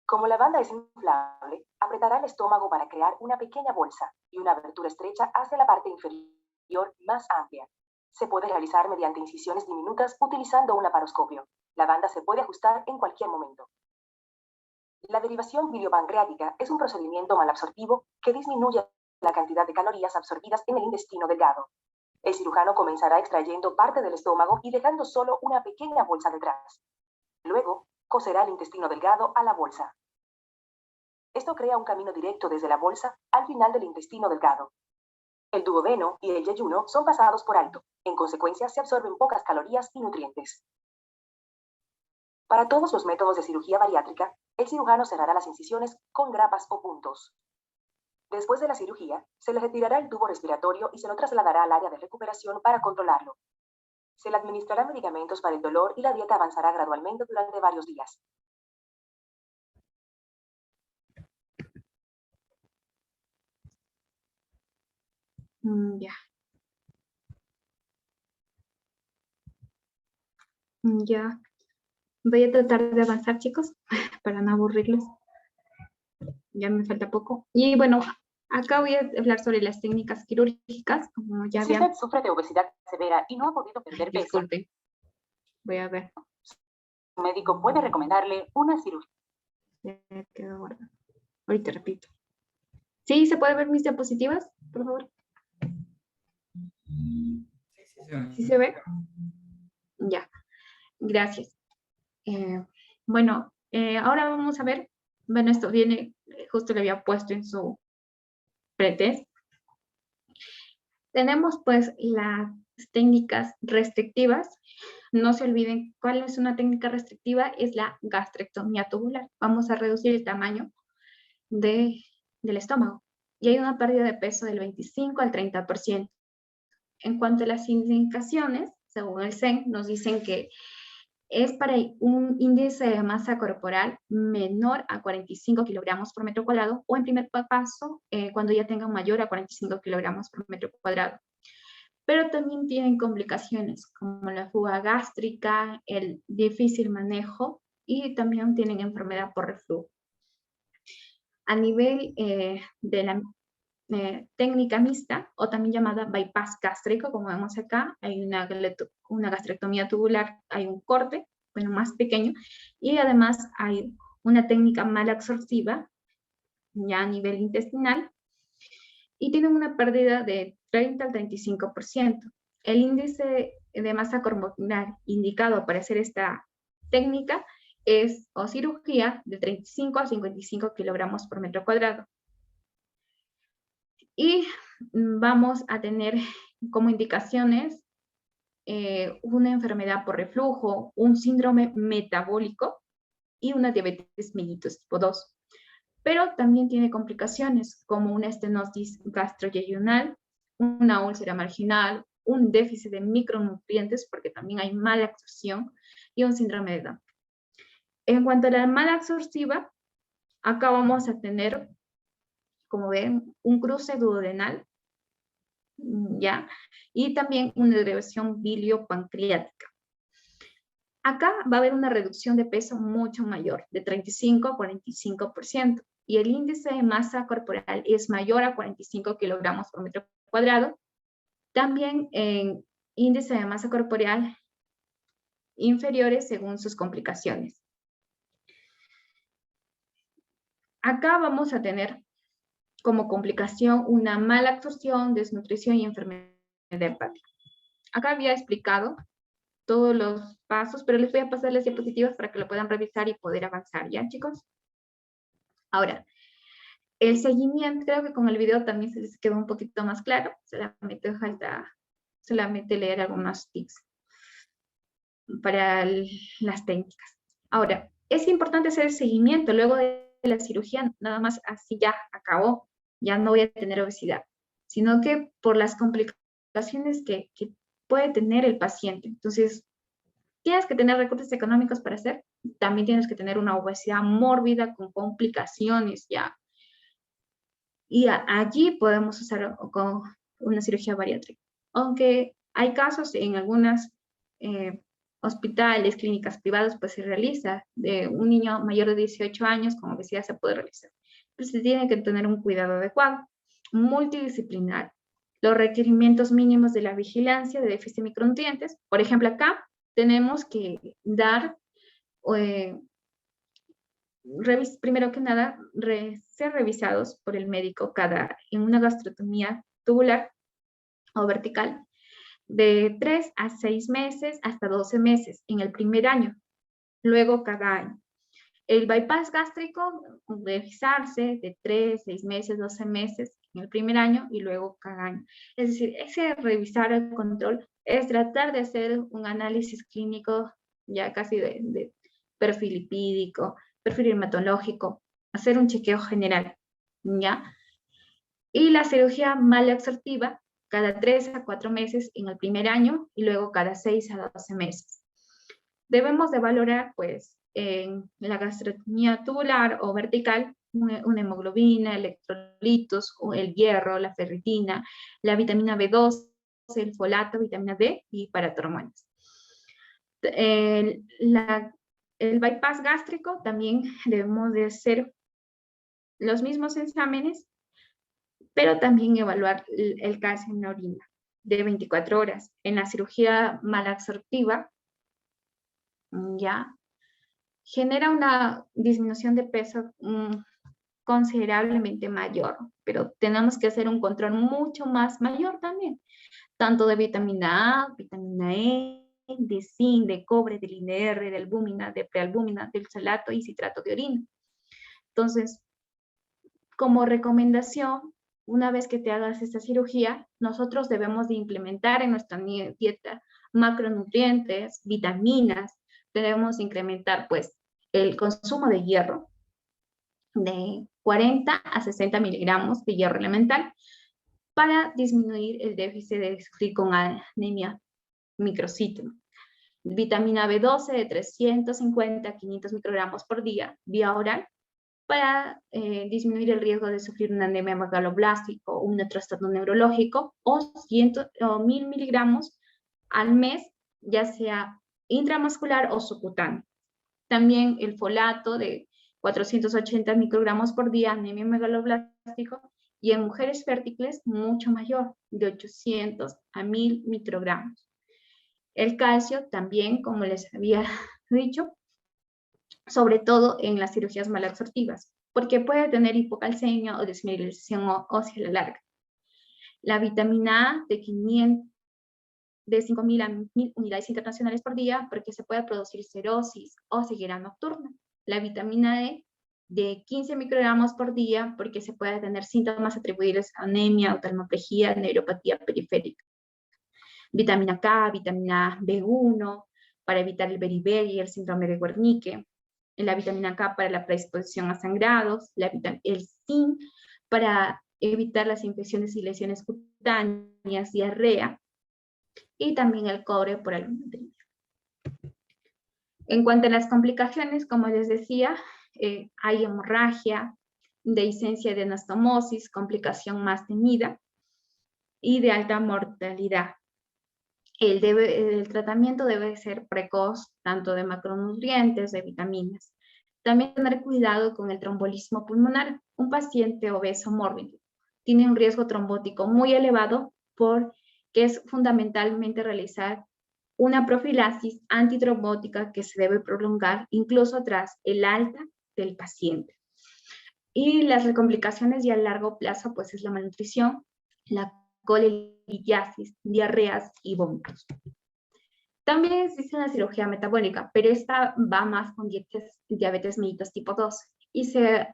Como la banda es inflable, apretará el estómago para crear una pequeña bolsa y una abertura estrecha hacia la parte inferior más amplia. Se puede realizar mediante incisiones diminutas utilizando un laparoscopio. La banda se puede ajustar en cualquier momento. La derivación biliopancreática es un procedimiento malabsortivo que disminuye la cantidad de calorías absorbidas en el intestino delgado. El cirujano comenzará extrayendo parte del estómago y dejando solo una pequeña bolsa detrás. Luego, coserá el intestino delgado a la bolsa. Esto crea un camino directo desde la bolsa al final del intestino delgado. El duodeno y el yeyuno son pasados por alto. En consecuencia, se absorben pocas calorías y nutrientes. Para todos los métodos de cirugía bariátrica, el cirujano cerrará las incisiones con grapas o puntos. Después de la cirugía, se le retirará el tubo respiratorio y se lo trasladará al área de recuperación para controlarlo. Se le administrarán medicamentos para el dolor y la dieta avanzará gradualmente durante varios días. Ya. Ya. Voy a tratar de avanzar, chicos, para no aburrirlos. Ya me falta poco. Y bueno, acá voy a hablar sobre las técnicas quirúrgicas, como ya Si había... usted sufre de obesidad severa y no ha podido perder peso, Disculpe. Voy a ver. su médico puede recomendarle una cirugía. Ya quedó guardado. Ahorita repito. ¿Sí? ¿Se puede ver mis diapositivas, por favor? ¿Sí se ve? Ya. Gracias. Bueno, ahora vamos a ver. Bueno, esto viene, justo le había puesto en su pretest. Tenemos pues las técnicas restrictivas. No se olviden cuál es una técnica restrictiva, es la gastrectomía tubular. Vamos a reducir el tamaño del estómago. Y hay una pérdida de peso del 25 al 30%. En cuanto a las indicaciones, según el CEN, nos dicen que es para un índice de masa corporal menor a 45 kilogramos por metro cuadrado o en primer paso cuando ya tengan mayor a 45 kilogramos por metro cuadrado. Pero también tienen complicaciones como la fuga gástrica, el difícil manejo y también tienen enfermedad por reflujo. A nivel de la técnica mixta o también llamada bypass gástrico, como vemos acá, hay una gastrectomía tubular, hay un corte, bueno, más pequeño, y además hay una técnica malabsortiva, ya a nivel intestinal, y tienen una pérdida de 30 al 35%. El índice de masa corporal indicado para hacer esta técnica es o cirugía de 35 a 55 kilogramos por metro cuadrado. Y vamos a tener como indicaciones una enfermedad por reflujo, un síndrome metabólico y una diabetes mellitus tipo 2. Pero también tiene complicaciones como una estenosis gastroyeyunal, una úlcera marginal, un déficit de micronutrientes, porque también hay mala absorción, y un síndrome de Down. En cuanto a la mala absortiva, acá vamos a tener, como ven, un cruce duodenal, ¿ya? Y también una elevación biliopancreática. Acá va a haber una reducción de peso mucho mayor, de 35 a 45%, y el índice de masa corporal es mayor a 45 kilogramos por metro cuadrado. También en índice de masa corporal inferiores según sus complicaciones. Acá vamos a tener como complicación una mala absorción, desnutrición y enfermedad hepática. Acá había explicado todos los pasos, pero les voy a pasar las diapositivas para que lo puedan revisar y poder avanzar, ¿ya, chicos? Ahora, el seguimiento, creo que con el video también se les quedó un poquito más claro, solamente falta leer algunos tips para las técnicas. Ahora, es importante hacer el seguimiento luego de la cirugía, nada más así ya acabó, ya no voy a tener obesidad, sino que por las complicaciones que puede tener el paciente. Entonces, tienes que tener recursos económicos para hacer, también tienes que tener una obesidad mórbida con complicaciones ya. Y allí podemos usar con una cirugía bariátrica. Aunque hay casos en algunas hospitales, clínicas privadas, pues se realiza. De un niño mayor de 18 años con obesidad se puede realizar. Pero se tiene que tener un cuidado adecuado, multidisciplinar. Los requerimientos mínimos de la vigilancia de déficit de micronutrientes. Por ejemplo, acá tenemos que dar, primero que nada, ser revisados por el médico en una gastrotomía tubular o vertical de 3 a 6 meses hasta 12 meses en el primer año, luego cada año. El bypass gástrico, revisarse de 3, 6 meses, 12 meses en el primer año y luego cada año. Es decir, ese revisar el control es tratar de hacer un análisis clínico ya casi de perfil lipídico, perfil hematológico, hacer un chequeo general, ¿ya? Y la cirugía malabsortiva cada 3 a 4 meses en el primer año y luego cada 6 a 12 meses. Debemos de valorar, pues, en la gastrotomía tubular o vertical, una hemoglobina, electrolitos, o el hierro, la ferritina, la vitamina B12, el folato, vitamina D y paratormonas. El bypass gástrico también debemos de hacer los mismos exámenes, pero también evaluar el calcio en la orina de 24 horas. En la cirugía malabsortiva, ya, genera una disminución de peso considerablemente mayor, pero tenemos que hacer un control mucho más mayor también, tanto de vitamina A, vitamina E, de zinc, de cobre, del INR, de albúmina, de prealbúmina, del salato y citrato de orina. Entonces, como recomendación, una vez que te hagas esta cirugía, nosotros debemos de implementar en nuestra dieta macronutrientes, vitaminas, debemos incrementar pues el consumo de hierro de 40 a 60 miligramos de hierro elemental para disminuir el déficit de sufrir con anemia microcítimo. Vitamina B12 de 350 a 500 microgramos por día, vía oral, para disminuir el riesgo de sufrir una anemia megaloblástica o un trastorno neurológico, o 1000 miligramos al mes, ya sea intramuscular o subcutáneo. También el folato de 480 microgramos por día, anemia megaloblástico, y en mujeres fértiles mucho mayor, de 800 a 1000 microgramos. El calcio también, como les había dicho, sobre todo en las cirugías malabsortivas, porque puede tener hipocalcemia o desmineralización ósea a la larga. La vitamina A de 5.000 a 1.000 unidades internacionales por día, porque se puede producir cirrosis o ceguera nocturna. La vitamina E de 15 microgramos por día, porque se puede tener síntomas atribuibles a anemia, oftalmoplegia, neuropatía periférica. Vitamina K, vitamina B1, para evitar el beriberi y el síndrome de Wernicke. La vitamina K para la predisposición a sangrados, el zinc para evitar las infecciones y lesiones cutáneas, diarrea, y también el cobre por algún mantenimiento. En cuanto a las complicaciones, como les decía, hay hemorragia, dehiscencia de anastomosis, complicación más temida, y de alta mortalidad. El tratamiento debe ser precoz, tanto de macronutrientes, de vitaminas. También tener cuidado con el trombolismo pulmonar. Un paciente obeso mórbido tiene un riesgo trombótico muy elevado porque es fundamentalmente realizar una profilaxis antitrombótica que se debe prolongar incluso tras el alta del paciente. Y las complicaciones ya a largo plazo pues es la malnutrición, la colelitiasis, diarreas y vómitos. También existe una cirugía metabólica, pero esta va más con diabetes mellitus tipo 2 y se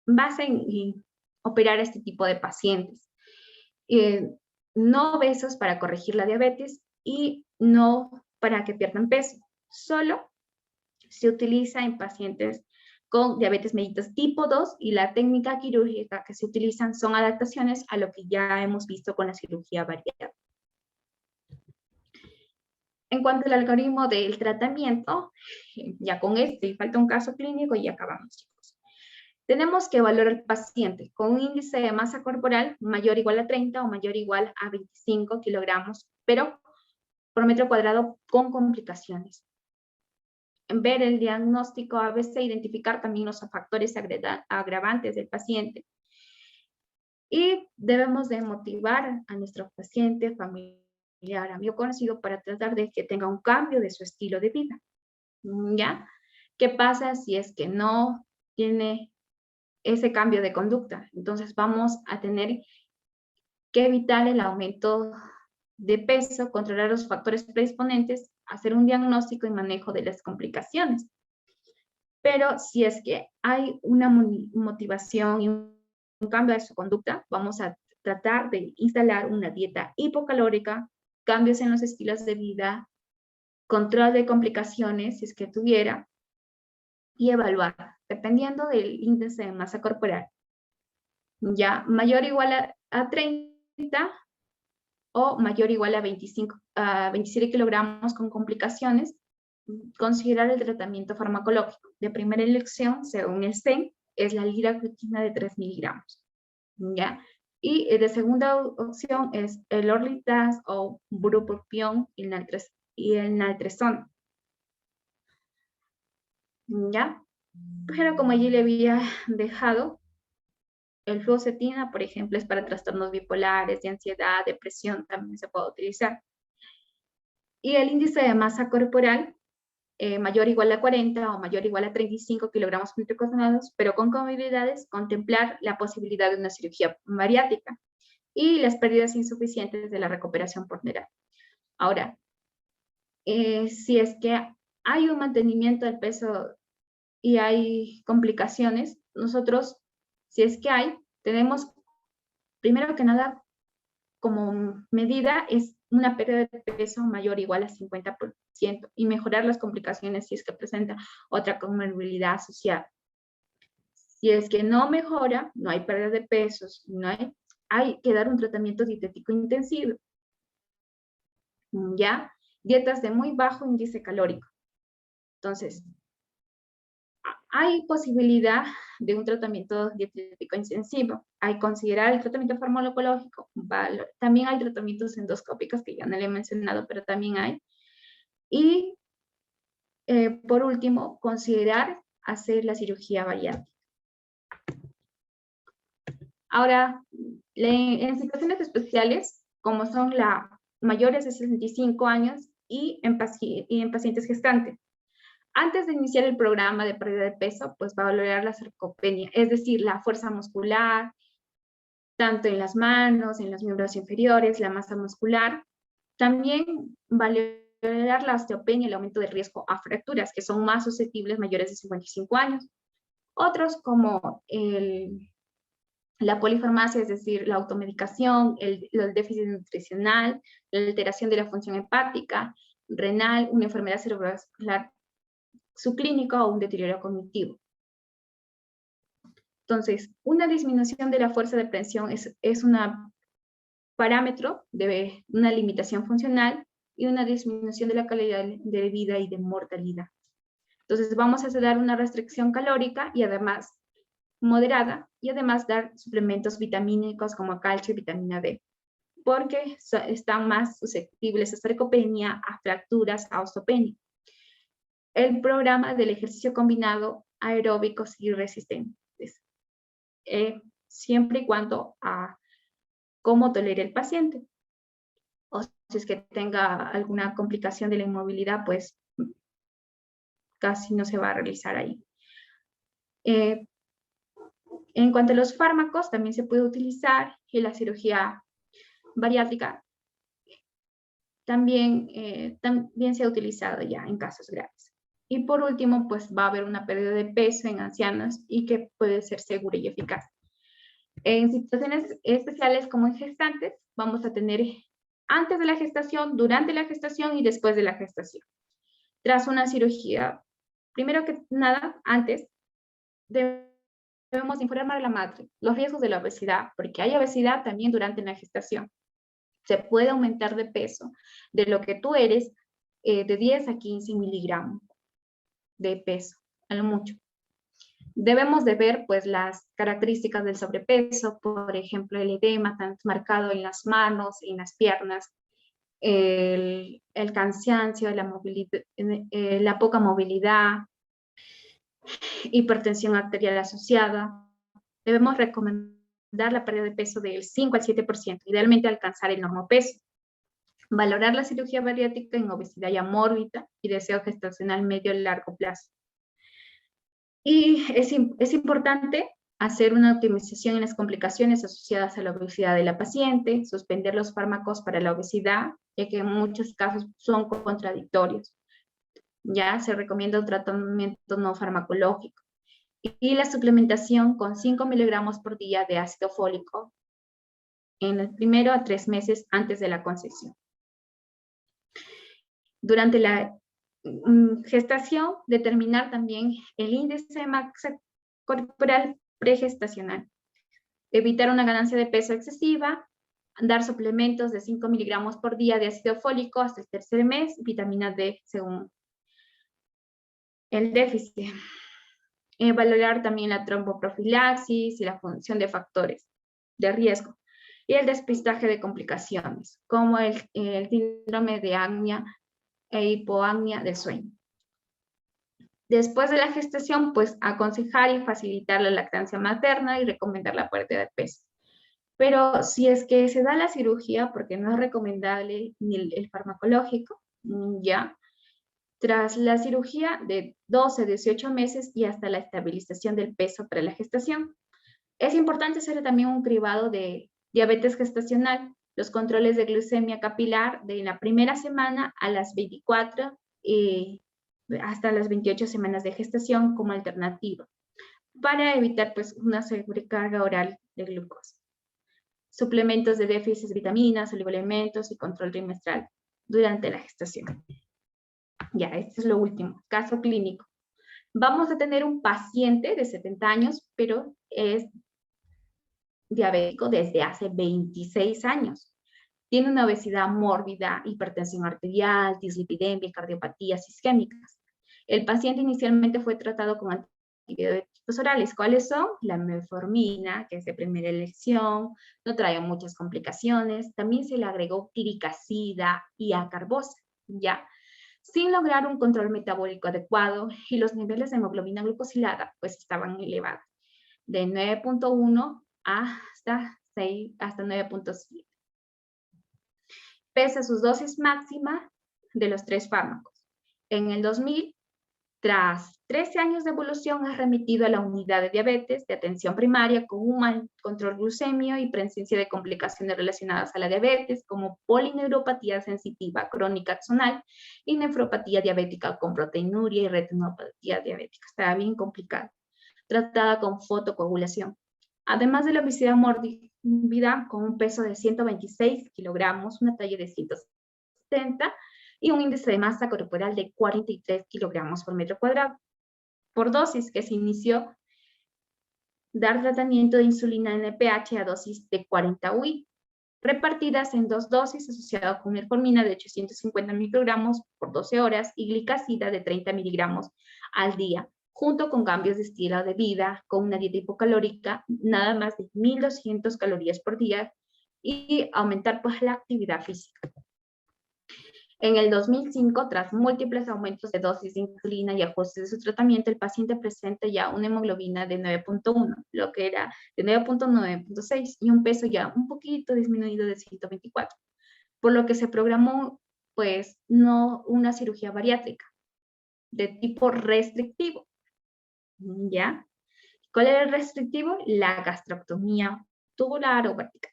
basa en operar este tipo de pacientes. No obesos para corregir la diabetes y no para que pierdan peso. Solo se utiliza en pacientes con diabetes mellitus tipo 2 y la técnica quirúrgica que se utilizan son adaptaciones a lo que ya hemos visto con la cirugía bariátrica. En cuanto al algoritmo del tratamiento, ya con este falta un caso clínico y acabamos, chicos. Tenemos que evaluar al paciente con un índice de masa corporal mayor o igual a 30 o mayor o igual a 25 kilogramos, pero por metro cuadrado con complicaciones. Ver el diagnóstico, a veces identificar también los factores agravantes del paciente. Y debemos de motivar a nuestro paciente, familiar, amigo conocido, para tratar de que tenga un cambio de su estilo de vida. ¿Ya? ¿Qué pasa si es que no tiene ese cambio de conducta? Entonces vamos a tener que evitar el aumento de peso, controlar los factores predisponentes, hacer un diagnóstico y manejo de las complicaciones. Pero si es que hay una motivación y un cambio de su conducta, vamos a tratar de instalar una dieta hipocalórica, cambios en los estilos de vida, control de complicaciones, si es que tuviera, y evaluar, dependiendo del índice de masa corporal. Ya mayor o igual a 30 o mayor o igual a 27 kilogramos con complicaciones, considerar el tratamiento farmacológico. De primera elección, según el CEN, es la liraglutida de 3 miligramos. ¿Ya? Y de segunda opción es el Orlistat o bupropión y el naltrexona. ¿Ya? Pero como allí le había dejado, el fluoxetina, por ejemplo, es para trastornos bipolares, de ansiedad, depresión, también se puede utilizar. Y el índice de masa corporal, mayor o igual a 40 o mayor o igual a 35 kilogramos por metro cuadrado, pero con comorbilidades, contemplar la posibilidad de una cirugía bariátrica y las pérdidas insuficientes de la recuperación postnatal. Ahora, si es que hay un mantenimiento del peso y hay complicaciones, nosotros, si es que hay, tenemos, primero que nada, como medida, es una pérdida de peso mayor o igual a 50% y mejorar las complicaciones si es que presenta otra comorbilidad asociada. Si es que no mejora, no hay pérdida de pesos, hay que dar un tratamiento dietético intensivo. ¿Ya? Dietas de muy bajo índice calórico. Entonces, hay posibilidad de un tratamiento dietético intensivo. Hay que considerar el tratamiento farmacológico. También hay tratamientos endoscópicos que ya no le he mencionado, pero también hay. Y por último, considerar hacer la cirugía bariátrica. Ahora, en situaciones especiales, como son mayores de 65 años y en pacientes gestantes, antes de iniciar el programa de pérdida de peso, pues va a valorar la sarcopenia, es decir, la fuerza muscular, tanto en las manos, en los miembros inferiores, la masa muscular. También valorar la osteopenia y el aumento del riesgo a fracturas, que son más susceptibles mayores de 55 años. Otros como la polifarmacia, es decir, la automedicación, el déficit nutricional, la alteración de la función hepática, renal, una enfermedad cerebrovascular subclínica o un deterioro cognitivo. Entonces, una disminución de la fuerza de presión es un parámetro de una limitación funcional y una disminución de la calidad de vida y de mortalidad. Entonces vamos a dar una restricción calórica y además moderada, y además dar suplementos vitamínicos como calcio y vitamina D, porque están más susceptibles a sarcopenia, a fracturas, a osteopenia. El programa del ejercicio combinado aeróbicos y resistentes, siempre y cuando a cómo tolere el paciente. O si es que tenga alguna complicación de la inmovilidad, pues casi no se va a realizar ahí. En cuanto a los fármacos, también se puede utilizar en la cirugía bariátrica. También se ha utilizado ya en casos graves. Y por último, pues va a haber una pérdida de peso en ancianos y que puede ser segura y eficaz. En situaciones especiales como en gestantes, vamos a tener antes de la gestación, durante la gestación y después de la gestación. Tras una cirugía, primero que nada, antes, debemos informar a la madre los riesgos de la obesidad, porque hay obesidad también durante la gestación. Se puede aumentar de peso de lo que tú eres de 10 a 15 miligramos de peso, a lo mucho. Debemos de ver pues las características del sobrepeso, por ejemplo, el edema tan marcado en las manos, en las piernas, el cansancio, la poca movilidad, hipertensión arterial asociada. Debemos recomendar la pérdida de peso del 5 al 7%, idealmente alcanzar el normopeso. Valorar la cirugía bariátrica en obesidad ya mórbida y deseo gestacional medio y largo plazo. Y es importante hacer una optimización en las complicaciones asociadas a la obesidad de la paciente, suspender los fármacos para la obesidad, ya que en muchos casos son contradictorios. Ya se recomienda un tratamiento no farmacológico. Y la suplementación con 5 miligramos por día de ácido fólico en el 1 a 3 meses antes de la concepción. Durante la gestación, determinar también el índice de masa corporal pregestacional. Evitar una ganancia de peso excesiva, dar suplementos de 5 miligramos por día de ácido fólico hasta el 3er mes, vitamina D según el déficit. Valorar también la tromboprofilaxis y la función de factores de riesgo y el despistaje de complicaciones, como el síndrome de apnea e hipoapnea del sueño. Después de la gestación, pues aconsejar y facilitar la lactancia materna y recomendar la pérdida de peso. Pero si es que se da la cirugía, porque no es recomendable ni el farmacológico, ya, tras la cirugía de 12 a 18 meses y hasta la estabilización del peso para la gestación. Es importante hacer también un cribado de diabetes gestacional, los controles de glucemia capilar de la primera semana a las 24 y hasta las 28 semanas de gestación como alternativa, para evitar pues una sobrecarga oral de glucosa. Suplementos de déficit de vitaminas, oligoelementos y control trimestral durante la gestación. Ya, esto es lo último, caso clínico. Vamos a tener un paciente de 70 años, pero es diabético desde hace 26 años. Tiene una obesidad mórbida, hipertensión arterial, dislipidemia, cardiopatías isquémicas. El paciente inicialmente fue tratado con antibióticos orales. ¿Cuáles son? La metformina, que es de primera elección, no trae muchas complicaciones. También se le agregó tiricacida y acarbosa, ¿ya? Sin lograr un control metabólico adecuado y los niveles de hemoglobina glucosilada pues estaban elevados, de 9.1 hasta 9.7. Pese a sus dosis máxima de los 3 fármacos. En el 2000, tras 13 años de evolución, es remitido a la unidad de diabetes de atención primaria con un mal control glucemio y presencia de complicaciones relacionadas a la diabetes, como polineuropatía sensitiva crónica axonal y nefropatía diabética con proteinuria y retinopatía diabética. Estaba bien complicado. Tratada con fotocoagulación. Además de la obesidad mórbida, con un peso de 126 kilogramos, una talla de 170 y un índice de masa corporal de 43 kilogramos por metro cuadrado. Por dosis que se inició, dar tratamiento de insulina NPH a dosis de 40 UI repartidas en 2 dosis asociadas con metformina de 850 microgramos por 12 horas y glicazida de 30 miligramos al día, junto con cambios de estilo de vida, con una dieta hipocalórica, nada más de 1200 calorías por día y aumentar pues la actividad física. En el 2005, tras múltiples aumentos de dosis de insulina y ajustes de su tratamiento, el paciente presenta ya una hemoglobina de 9.1, lo que era de 9.9.6 y un peso ya un poquito disminuido de 124, por lo que se programó pues no una cirugía bariátrica de tipo restrictivo, ¿ya? ¿Cuál era el restrictivo? La gastrectomía tubular o vertical,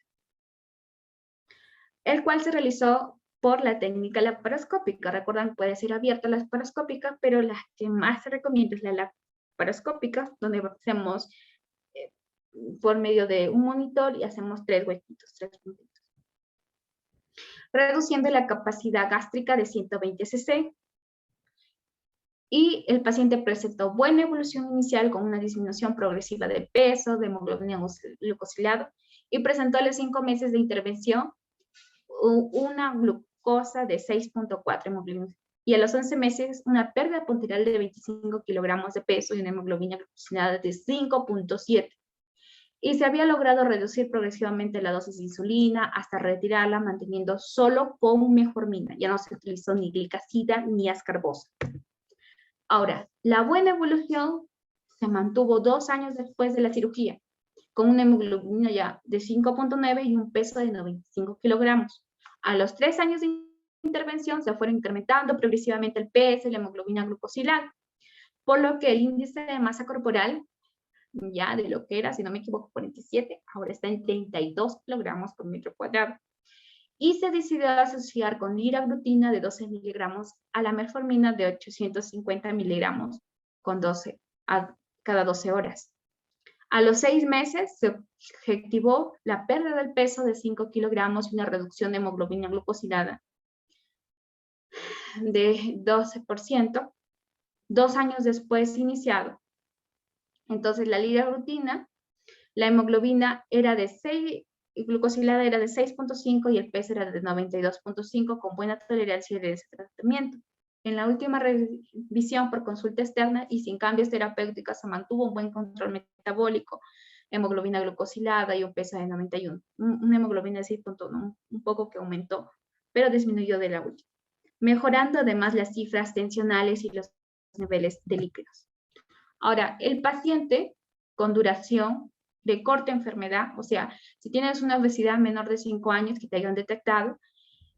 el cual se realizó por la técnica laparoscópica. Recuerdan, puede ser abierta la laparoscópica, pero la que más se recomienda es la laparoscópica, donde hacemos por medio de un monitor y hacemos 3 huequitos, 3 puntitos, reduciendo la capacidad gástrica de 120 cc. Y el paciente presentó buena evolución inicial con una disminución progresiva de peso, de hemoglobina glucosilada, y presentó a los 5 meses de intervención una glucosa de 6.4 hemoglobina. Y a los 11 meses, una pérdida ponderal de 25 kilogramos de peso y una hemoglobina glucosilada de 5.7. Y se había logrado reducir progresivamente la dosis de insulina hasta retirarla, manteniendo solo con metformina. Ya no se utilizó ni glicazida ni ascarbosa. Ahora, la buena evolución se mantuvo 2 años después de la cirugía, con una hemoglobina ya de 5.9 y un peso de 95 kilogramos. A los 3 años de intervención se fueron incrementando progresivamente el peso y la hemoglobina glucosilada, por lo que el índice de masa corporal, ya de lo que era, si no me equivoco, 47, ahora está en 32 kilogramos por metro cuadrado. Y se decidió asociar con liraglutida de 12 miligramos a la metformina de 850 miligramos con cada 12 horas. A los 6 meses se objetivó la pérdida del peso de 5 kilogramos y una reducción de hemoglobina glucosilada de 12%, 2 años después iniciado. Entonces la liraglutida, la hemoglobina era de 6, glucosilada era de 6.5 y el peso era de 92.5 con buena tolerancia de ese tratamiento. En la última revisión por consulta externa y sin cambios terapéuticos se mantuvo un buen control metabólico, hemoglobina glucosilada y un peso de 91. Una hemoglobina de 6.1, un poco que aumentó, pero disminuyó de la última, mejorando además las cifras tensionales y los niveles de lípidos. Ahora, el paciente con duración de corta enfermedad, o sea, si tienes una obesidad menor de 5 años que te hayan detectado,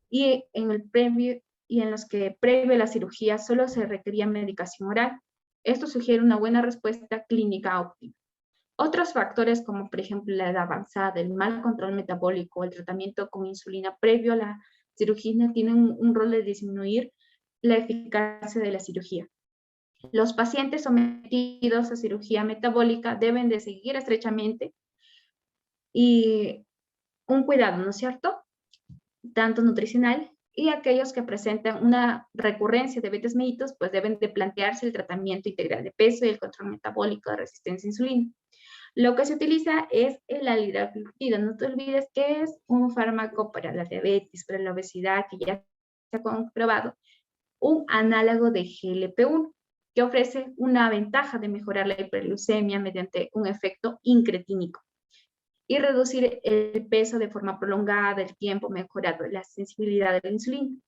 y en los que previo a la cirugía solo se requería medicación oral. Esto sugiere una buena respuesta clínica óptima. Otros factores como por ejemplo la edad avanzada, el mal control metabólico, el tratamiento con insulina previo a la cirugía tienen un rol de disminuir la eficacia de la cirugía. Los pacientes sometidos a cirugía metabólica deben de seguir estrechamente y un cuidado, ¿no es cierto?, tanto nutricional, y aquellos que presentan una recurrencia de diabetes mellitus, pues deben de plantearse el tratamiento integral de peso y el control metabólico de resistencia a insulina. Lo que se utiliza es el liraglutida. No te olvides que es un fármaco para la diabetes, para la obesidad, que ya se ha comprobado, un análogo de GLP-1, que ofrece una ventaja de mejorar la hiperglucemia mediante un efecto incretínico y reducir el peso de forma prolongada, el tiempo, mejorando la sensibilidad de la insulina.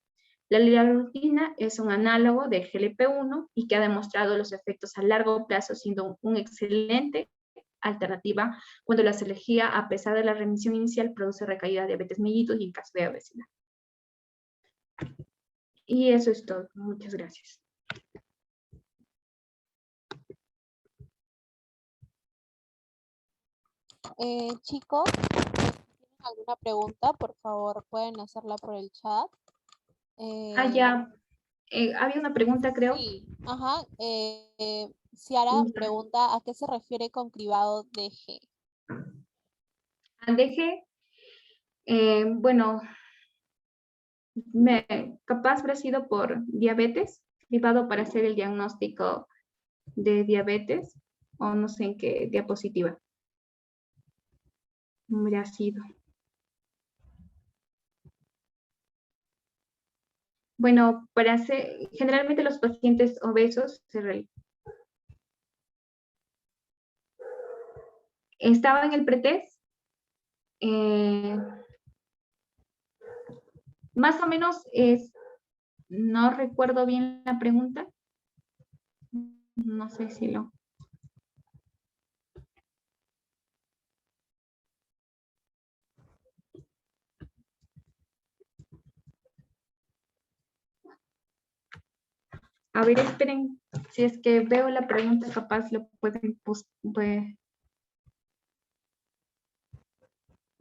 La liraglutida es un análogo de GLP-1 y que ha demostrado los efectos a largo plazo, siendo una excelente alternativa cuando la cirugía, a pesar de la remisión inicial, produce recaída de diabetes mellitus y en caso de obesidad. Y eso es todo. Muchas gracias. Chicos, si tienen alguna pregunta, por favor, pueden hacerla por el chat. Ya. Había una pregunta, creo. Sí, ajá. Ciara pregunta, ¿a qué se refiere con cribado DG? DG, bueno, capaz habrá sido por diabetes, cribado para hacer el diagnóstico de diabetes, o no sé en qué diapositiva habrá sido. Bueno, generalmente los pacientes obesos estaba en el pretest. Más o menos no recuerdo bien la pregunta. No sé si lo... A ver, esperen, si es que veo la pregunta, capaz lo pueden...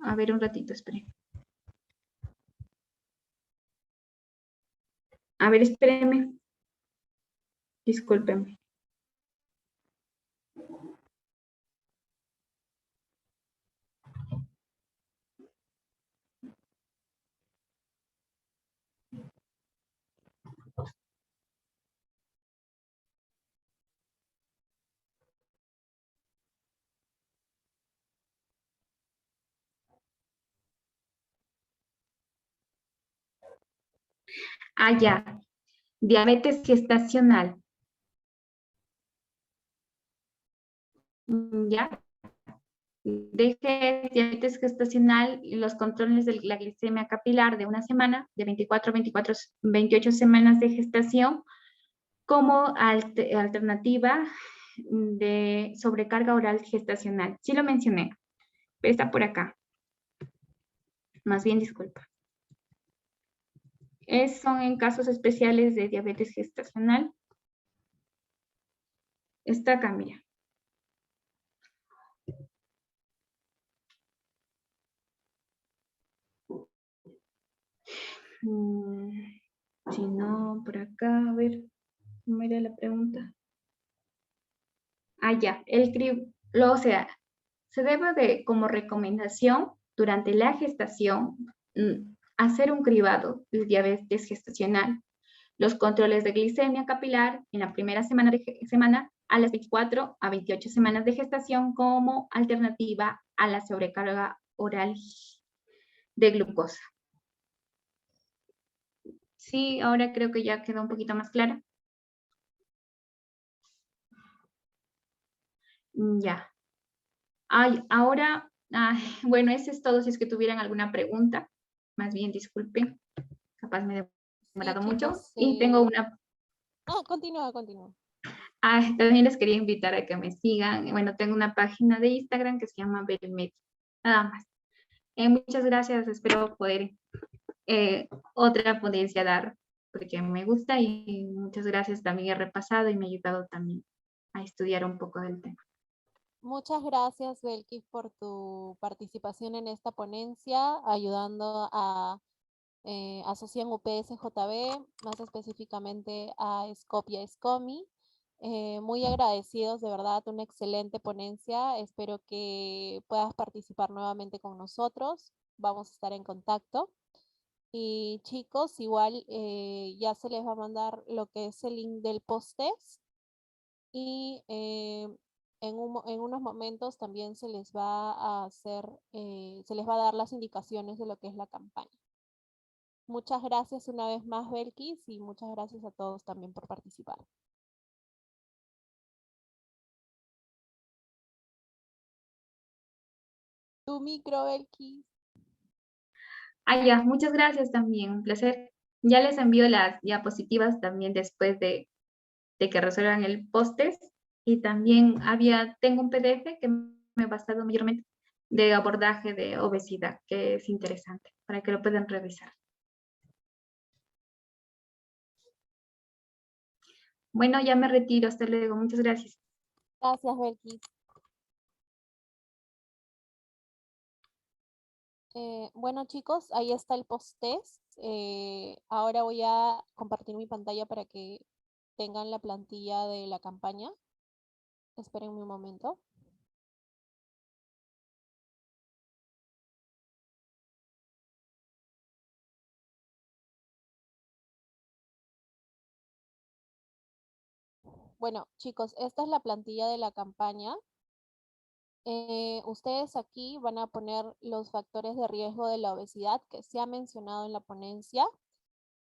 A ver, un ratito, esperen. A ver, espérenme. Discúlpenme. Ah, ya. Diabetes gestacional. Ya. Deje diabetes gestacional y los controles de la glicemia capilar de una semana, de 24 a 28 semanas de gestación, como alternativa de sobrecarga oral gestacional. Sí lo mencioné, pero está por acá. Más bien, disculpa. Son en casos especiales de diabetes gestacional. Está acá, mira. Si no, por acá, a ver, ¿cómo era la pregunta? Ah, ya, o sea, se debe de, como recomendación, durante la gestación, hacer un cribado de diabetes gestacional. Los controles de glicemia capilar en la primera semana a las 24 a 28 semanas de gestación como alternativa a la sobrecarga oral de glucosa. Sí, ahora creo que ya quedó un poquito más clara. Ya. Ahora, bueno, eso es todo. Si es que tuvieran alguna pregunta, más bien disculpen, capaz me he demorado mucho. chicos, Y tengo una... No, continúa. también les quería invitar a que me sigan. Bueno, tengo una página de Instagram que se llama Belmed. Nada más. Muchas gracias. Espero poder otra ponencia dar, porque me gusta y muchas gracias. También he repasado y me ha ayudado también a estudiar un poco del tema. Muchas gracias, Belkis, por tu participación en esta ponencia, ayudando a Asociación UPS-JB, más específicamente a SCOP y a SCOMI. Muy agradecidos, de verdad, una excelente ponencia. Espero que puedas participar nuevamente con nosotros. Vamos a estar en contacto. Y chicos, igual ya se les va a mandar lo que es el link del post-test y en unos momentos también se les va a hacer, se les va a dar las indicaciones de lo que es la campaña. Muchas gracias una vez más, Belkis, y muchas gracias a todos también por participar. Tu micro, Belkis. Ya, muchas gracias también, un placer. Ya les envío las diapositivas también después de que resuelvan el post-test. Y también tengo un PDF que me he basado mayormente de abordaje de obesidad, que es interesante, para que lo puedan revisar. Bueno, ya me retiro, hasta luego, muchas gracias. Gracias, Belkis. Bueno, chicos, ahí está el post-test. Ahora voy a compartir mi pantalla para que tengan la plantilla de la campaña. Esperen un momento. Bueno, chicos, esta es la plantilla de la campaña. Ustedes aquí van a poner los factores de riesgo de la obesidad que se ha mencionado en la ponencia.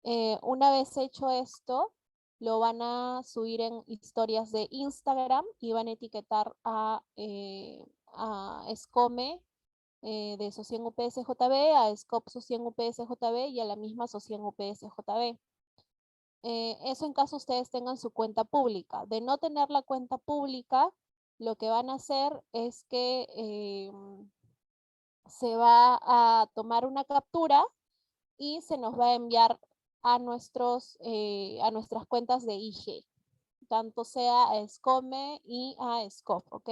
Una vez hecho esto, lo van a subir en historias de Instagram y van a etiquetar a Escome de Socien UPS JB, a SCOP Socien UPS JB y a la misma Socien UPS JB. Eso en caso ustedes tengan su cuenta pública. De no tener la cuenta pública, lo que van a hacer es que se va a tomar una captura y se nos va a enviar a nuestras cuentas de IG, tanto sea a Escome y a SCOP, ¿ok?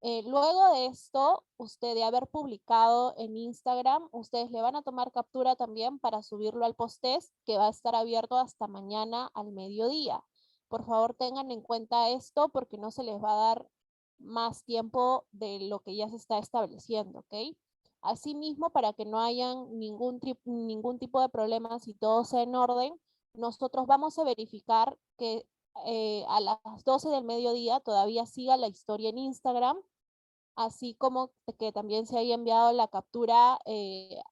Luego de esto, usted de haber publicado en Instagram, ustedes le van a tomar captura también para subirlo al post-test que va a estar abierto hasta mañana al mediodía. Por favor, tengan en cuenta esto porque no se les va a dar más tiempo de lo que ya se está estableciendo, ¿ok? Asimismo, para que no hayan ningún tipo de problemas y todo sea en orden, nosotros vamos a verificar que a las 12 del mediodía todavía siga la historia en Instagram, así como que también se haya enviado la captura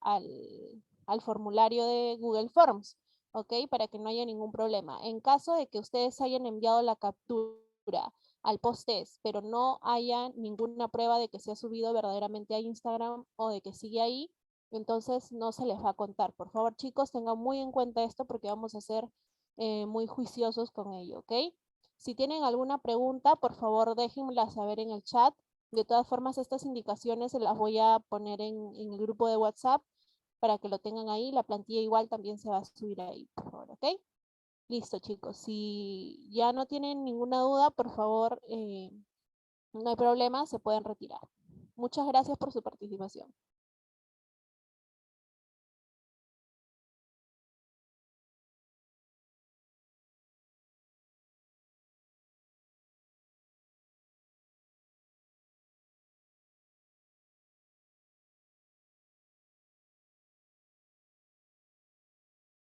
al formulario de Google Forms, ¿ok? Para que no haya ningún problema. En caso de que ustedes hayan enviado la captura al post-test, pero no haya ninguna prueba de que se ha subido verdaderamente a Instagram o de que sigue ahí, entonces no se les va a contar. Por favor, chicos, tengan muy en cuenta esto porque vamos a ser muy juiciosos con ello, ¿ok? Si tienen alguna pregunta, por favor, déjenmela saber en el chat. De todas formas, estas indicaciones se las voy a poner en el grupo de WhatsApp para que lo tengan ahí. La plantilla igual también se va a subir ahí, por favor, ¿ok? Listo, chicos. Si ya no tienen ninguna duda, por favor, no hay problema, se pueden retirar. Muchas gracias por su participación.